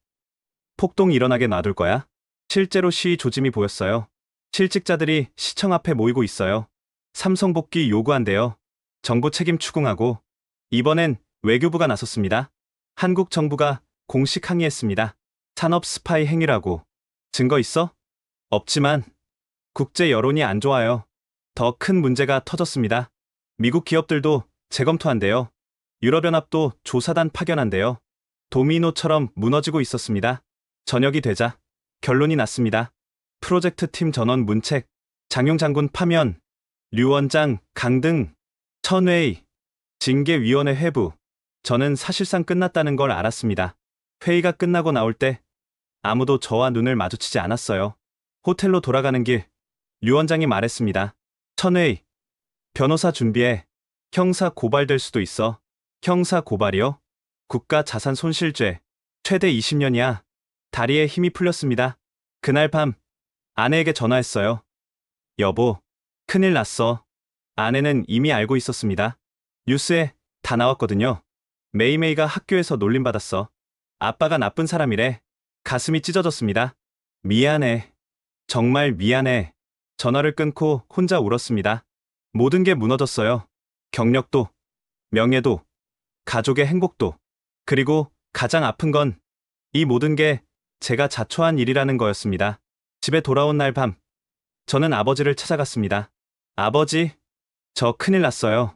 폭동 일어나게 놔둘 거야? 실제로 시위 조짐이 보였어요. 실직자들이 시청 앞에 모이고 있어요. 삼성 복귀 요구한대요. 정부 책임 추궁하고. 이번엔 외교부가 나섰습니다. 한국 정부가 공식 항의했습니다. 산업 스파이 행위라고. 증거 있어? 없지만 국제 여론이 안 좋아요. 더 큰 문제가 터졌습니다. 미국 기업들도 재검토한대요. 유럽연합도 조사단 파견한대요. 도미노처럼 무너지고 있었습니다. 저녁이 되자 결론이 났습니다. 프로젝트 팀 전원 문책, 장용 장군 파면, 류 원장 강등, 천회의, 징계위원회 회부. 저는 사실상 끝났다는 걸 알았습니다. 회의가 끝나고 나올 때 아무도 저와 눈을 마주치지 않았어요. 호텔로 돌아가는 길, 류 원장이 말했습니다. 천회의, 변호사 준비해. 형사 고발될 수도 있어. 형사 고발이요? 국가 자산 손실죄. 최대 20년이야. 다리에 힘이 풀렸습니다. 그날 밤 아내에게 전화했어요. 여보, 큰일 났어. 아내는 이미 알고 있었습니다. 뉴스에 다 나왔거든요. 메이메이가 학교에서 놀림받았어. 아빠가 나쁜 사람이래. 가슴이 찢어졌습니다. 미안해. 정말 미안해. 전화를 끊고 혼자 울었습니다. 모든 게 무너졌어요. 경력도, 명예도, 가족의 행복도. 그리고 가장 아픈 건 이 모든 게 제가 자초한 일이라는 거였습니다. 집에 돌아온 날 밤, 저는 아버지를 찾아갔습니다. 아버지, 저 큰일 났어요.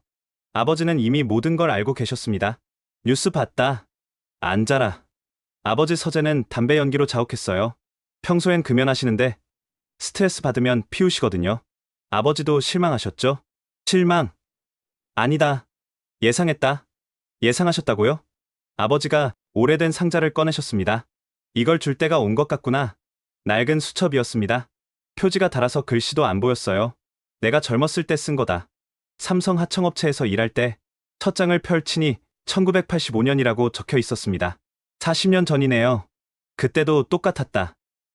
아버지는 이미 모든 걸 알고 계셨습니다. 뉴스 봤다. 앉아라. 아버지 서재는 담배 연기로 자욱했어요. 평소엔 금연하시는데 스트레스 받으면 피우시거든요. 아버지도 실망하셨죠? 실망. 아니다. 예상했다. 예상하셨다고요? 아버지가 오래된 상자를 꺼내셨습니다. 이걸 줄 때가 온 것 같구나. 낡은 수첩이었습니다. 표지가 닳아서 글씨도 안 보였어요. 내가 젊었을 때 쓴 거다. 삼성 하청업체에서 일할 때 첫 장을 펼치니 1985년이라고 적혀 있었습니다. 40년 전이네요. 그때도 똑같았다.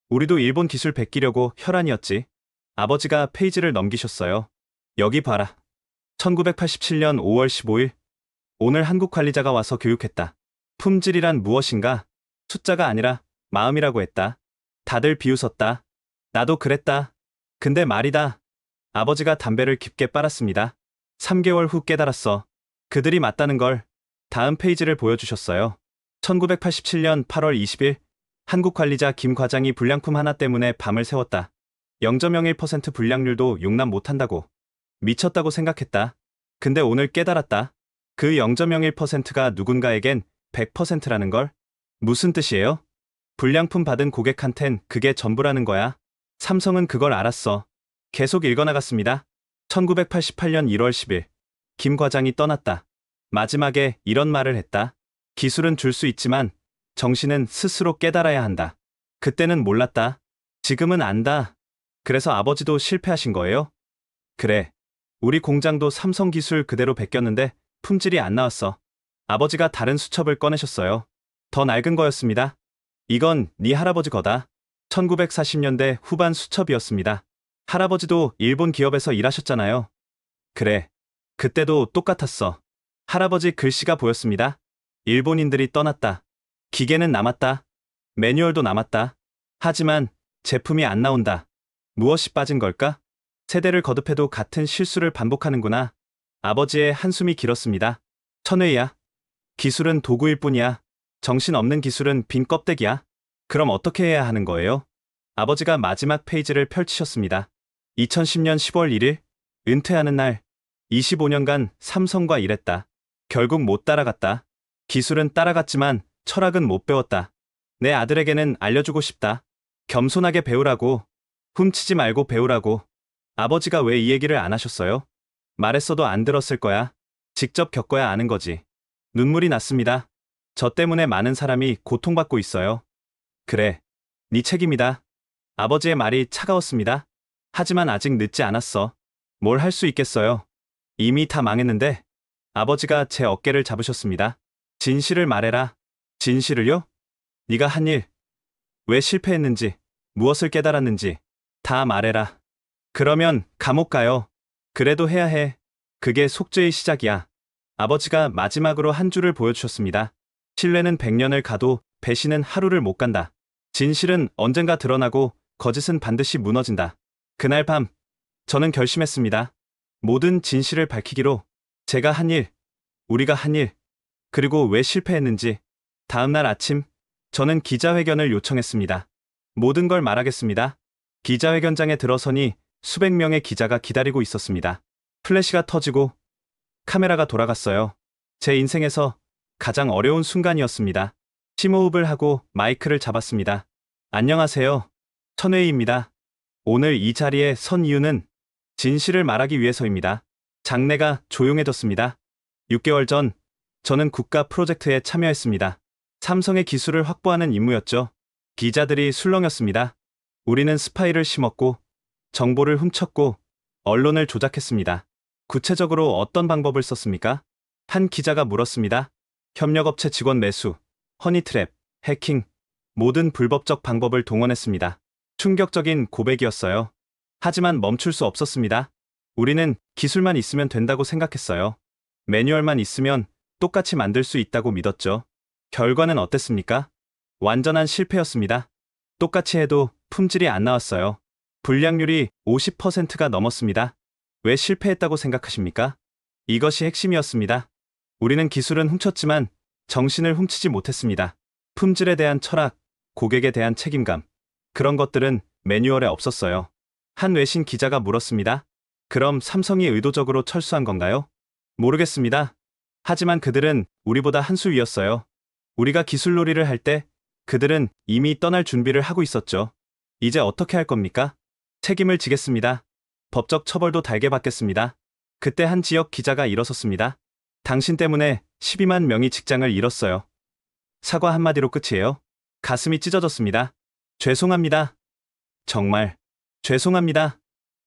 우리도 일본 기술 베끼려고 혈안이었지. 아버지가 페이지를 넘기셨어요. 여기 봐라. 1987년 5월 15일. 오늘 한국 관리자가 와서 교육했다. 품질이란 무엇인가? 숫자가 아니라 마음이라고 했다. 다들 비웃었다. 나도 그랬다. 근데 말이다. 아버지가 담배를 깊게 빨았습니다. 3개월 후 깨달았어. 그들이 맞다는 걸. 다음 페이지를 보여주셨어요. 1987년 8월 20일 한국 관리자 김 과장이 불량품 하나 때문에 밤을 새웠다. 0.01% 불량률도 용납 못한다고. 미쳤다고 생각했다. 근데 오늘 깨달았다. 그 0.01%가 누군가에겐 100%라는 걸. 무슨 뜻이에요? 불량품 받은 고객한텐 그게 전부라는 거야. 삼성은 그걸 알았어. 계속 읽어나갔습니다. 1988년 1월 10일 김 과장이 떠났다. 마지막에 이런 말을 했다. 기술은 줄 수 있지만 정신은 스스로 깨달아야 한다. 그때는 몰랐다. 지금은 안다. 그래서 아버지도 실패하신 거예요? 그래. 우리 공장도 삼성 기술 그대로 베꼈는데 품질이 안 나왔어. 아버지가 다른 수첩을 꺼내셨어요. 더 낡은 거였습니다. 이건 네 할아버지 거다. 1940년대 후반 수첩이었습니다. 할아버지도 일본 기업에서 일하셨잖아요. 그래. 그때도 똑같았어. 할아버지 글씨가 보였습니다. 일본인들이 떠났다. 기계는 남았다. 매뉴얼도 남았다. 하지만 제품이 안 나온다. 무엇이 빠진 걸까? 세대를 거듭해도 같은 실수를 반복하는구나. 아버지의 한숨이 길었습니다. 천회야. 기술은 도구일 뿐이야. 정신없는 기술은 빈 껍데기야. 그럼 어떻게 해야 하는 거예요? 아버지가 마지막 페이지를 펼치셨습니다. 2010년 10월 1일 은퇴하는 날. 25년간 삼성과 일했다. 결국 못 따라갔다. 기술은 따라갔지만 철학은 못 배웠다. 내 아들에게는 알려주고 싶다. 겸손하게 배우라고. 훔치지 말고 배우라고. 아버지가 왜 이 얘기를 안 하셨어요? 말했어도 안 들었을 거야. 직접 겪어야 아는 거지. 눈물이 났습니다. 저 때문에 많은 사람이 고통받고 있어요. 그래. 네 책임이다. 아버지의 말이 차가웠습니다. 하지만 아직 늦지 않았어. 뭘 할 수 있겠어요. 이미 다 망했는데. 아버지가 제 어깨를 잡으셨습니다. 진실을 말해라. 진실을요? 네가 한 일, 왜 실패했는지, 무엇을 깨달았는지 다 말해라. 그러면 감옥 가요. 그래도 해야 해. 그게 속죄의 시작이야. 아버지가 마지막으로 한 줄을 보여주셨습니다. 신뢰는 100년을 가도 배신은 하루를 못 간다. 진실은 언젠가 드러나고 거짓은 반드시 무너진다. 그날 밤, 저는 결심했습니다. 모든 진실을 밝히기로. 제가 한 일, 우리가 한 일, 그리고 왜 실패했는지. 다음 날 아침, 저는 기자회견을 요청했습니다. 모든 걸 말하겠습니다. 기자회견장에 들어서니 수백 명의 기자가 기다리고 있었습니다. 플래시가 터지고 카메라가 돌아갔어요. 제 인생에서 가장 어려운 순간이었습니다. 심호흡을 하고 마이크를 잡았습니다. 안녕하세요. 천회희입니다. 오늘 이 자리에 선 이유는 진실을 말하기 위해서입니다. 장내가 조용해졌습니다. 6개월 전 저는 국가 프로젝트에 참여했습니다. 삼성의 기술을 확보하는 임무였죠. 기자들이 술렁였습니다. 우리는 스파이를 심었고 정보를 훔쳤고 언론을 조작했습니다. 구체적으로 어떤 방법을 썼습니까? 한 기자가 물었습니다. 협력업체 직원 매수, 허니트랩, 해킹, 모든 불법적 방법을 동원했습니다. 충격적인 고백이었어요. 하지만 멈출 수 없었습니다. 우리는 기술만 있으면 된다고 생각했어요. 매뉴얼만 있으면 똑같이 만들 수 있다고 믿었죠. 결과는 어땠습니까? 완전한 실패였습니다. 똑같이 해도 품질이 안 나왔어요. 불량률이 50%가 넘었습니다. 왜 실패했다고 생각하십니까? 이것이 핵심이었습니다. 우리는 기술은 훔쳤지만 정신을 훔치지 못했습니다. 품질에 대한 철학, 고객에 대한 책임감, 그런 것들은 매뉴얼에 없었어요. 한 외신 기자가 물었습니다. 그럼 삼성이 의도적으로 철수한 건가요? 모르겠습니다. 하지만 그들은 우리보다 한 수 위였어요. 우리가 기술놀이를 할 때 그들은 이미 떠날 준비를 하고 있었죠. 이제 어떻게 할 겁니까? 책임을 지겠습니다. 법적 처벌도 달게 받겠습니다. 그때 한 지역 기자가 일어섰습니다. 당신 때문에 12만 명이 직장을 잃었어요. 사과 한마디로 끝이에요. 가슴이 찢어졌습니다. 죄송합니다. 정말 죄송합니다.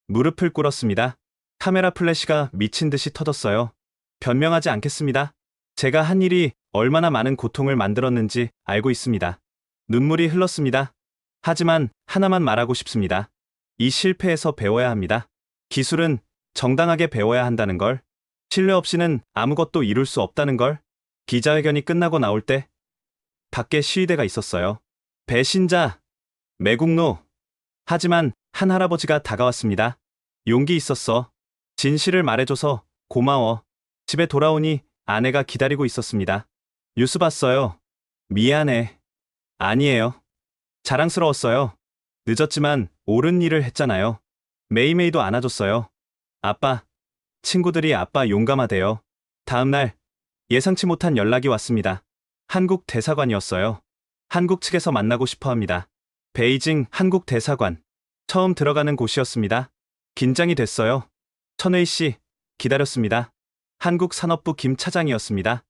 무릎을 꿇었습니다. 카메라 플래시가 미친 듯이 터졌어요. 변명하지 않겠습니다. 제가 한 일이 얼마나 많은 고통을 만들었는지 알고 있습니다. 눈물이 흘렀습니다. 하지만 하나만 말하고 싶습니다. 이 실패에서 배워야 합니다. 기술은 정당하게 배워야 한다는 걸. 신뢰 없이는 아무것도 이룰 수 없다는 걸. 기자회견이 끝나고 나올 때 밖에 시위대가 있었어요. 배신자, 매국노. 하지만 한 할아버지가 다가왔습니다. 용기 있었어. 진실을 말해줘서 고마워. 집에 돌아오니 아내가 기다리고 있었습니다. 뉴스 봤어요. 미안해. 아니에요. 자랑스러웠어요. 늦었지만 옳은 일을 했잖아요. 매이메이도 안아줬어요. 아빠, 친구들이 아빠 용감하대요. 다음 날 예상치 못한 연락이 왔습니다. 한국 대사관이었어요. 한국 측에서 만나고 싶어 합니다. 베이징 한국 대사관. 처음 들어가는 곳이었습니다. 긴장이 됐어요. 천의 씨, 기다렸습니다. 한국 산업부 김 차장이었습니다.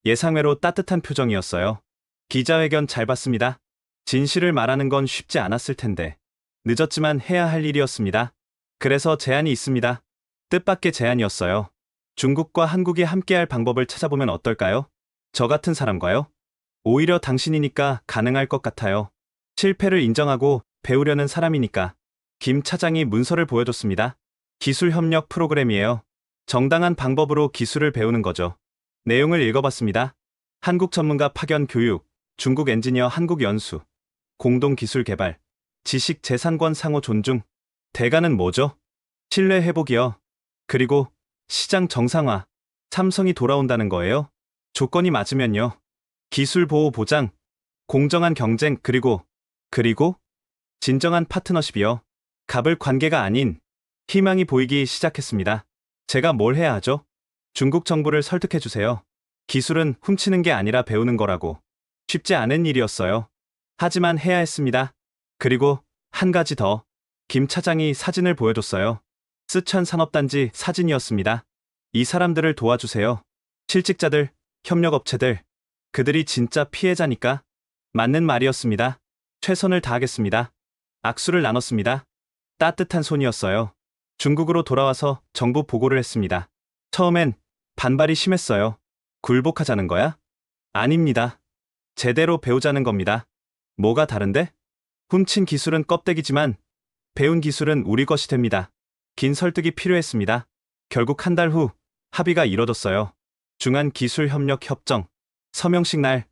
예상외로 따뜻한 표정이었어요. 기자회견 잘 봤습니다. 진실을 말하는 건 쉽지 않았을 텐데. 늦었지만 해야 할 일이었습니다. 그래서 제안이 있습니다. 뜻밖의 제안이었어요. 중국과 한국이 함께할 방법을 찾아보면 어떨까요? 저 같은 사람과요? 오히려 당신이니까 가능할 것 같아요. 실패를 인정하고 배우려는 사람이니까. 김 차장이 문서를 보여줬습니다. 기술 협력 프로그램이에요. 정당한 방법으로 기술을 배우는 거죠. 내용을 읽어봤습니다. 한국 전문가 파견 교육, 중국 엔지니어 한국 연수, 공동 기술 개발, 지식 재산권 상호 존중. 대가는 뭐죠? 신뢰 회복이요. 그리고 시장 정상화, 삼성이 돌아온다는 거예요. 조건이 맞으면요. 기술 보호 보장, 공정한 경쟁, 그리고 진정한 파트너십이요. 갑을 관계가 아닌 희망이 보이기 시작했습니다. 제가 뭘 해야 하죠? 중국 정부를 설득해주세요. 기술은 훔치는 게 아니라 배우는 거라고. 쉽지 않은 일이었어요. 하지만 해야 했습니다. 그리고 한 가지 더. 김 차장이 사진을 보여줬어요. 쓰촨 산업단지 사진이었습니다. 이 사람들을 도와주세요. 실직자들, 협력업체들. 그들이 진짜 피해자니까. 맞는 말이었습니다. 최선을 다하겠습니다. 악수를 나눴습니다. 따뜻한 손이었어요. 중국으로 돌아와서 정부 보고를 했습니다. 처음엔 반발이 심했어요. 굴복하자는 거야? 아닙니다. 제대로 배우자는 겁니다. 뭐가 다른데? 훔친 기술은 껍데기지만 배운 기술은 우리 것이 됩니다. 긴 설득이 필요했습니다. 결국 한 달 후 합의가 이뤄졌어요. 중한기술협력협정. 서명식 날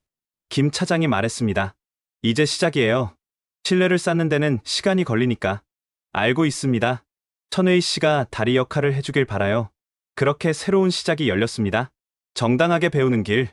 김 차장이 말했습니다. 이제 시작이에요. 신뢰를 쌓는 데는 시간이 걸리니까. 알고 있습니다. 천의 씨가 다리 역할을 해주길 바라요. 그렇게 새로운 시작이 열렸습니다. 정당하게 배우는 길.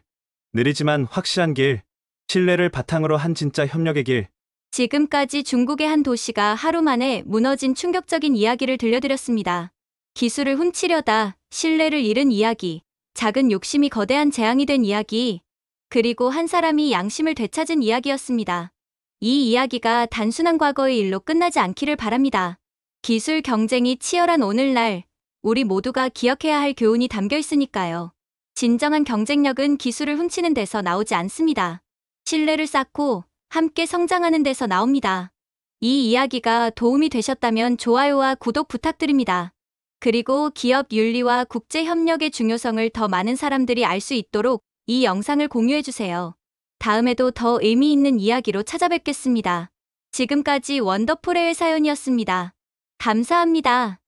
느리지만 확실한 길. 신뢰를 바탕으로 한 진짜 협력의 길. 지금까지 중국의 한 도시가 하루 만에 무너진 충격적인 이야기를 들려드렸습니다. 기술을 훔치려다 신뢰를 잃은 이야기, 작은 욕심이 거대한 재앙이 된 이야기, 그리고 한 사람이 양심을 되찾은 이야기였습니다. 이 이야기가 단순한 과거의 일로 끝나지 않기를 바랍니다. 기술 경쟁이 치열한 오늘날, 우리 모두가 기억해야 할 교훈이 담겨 있으니까요. 진정한 경쟁력은 기술을 훔치는 데서 나오지 않습니다. 신뢰를 쌓고 함께 성장하는 데서 나옵니다. 이 이야기가 도움이 되셨다면 좋아요와 구독 부탁드립니다. 그리고 기업 윤리와 국제 협력의 중요성을 더 많은 사람들이 알 수 있도록 이 영상을 공유해주세요. 다음에도 더 의미 있는 이야기로 찾아뵙겠습니다. 지금까지 원더풀의 사연이었습니다. 감사합니다.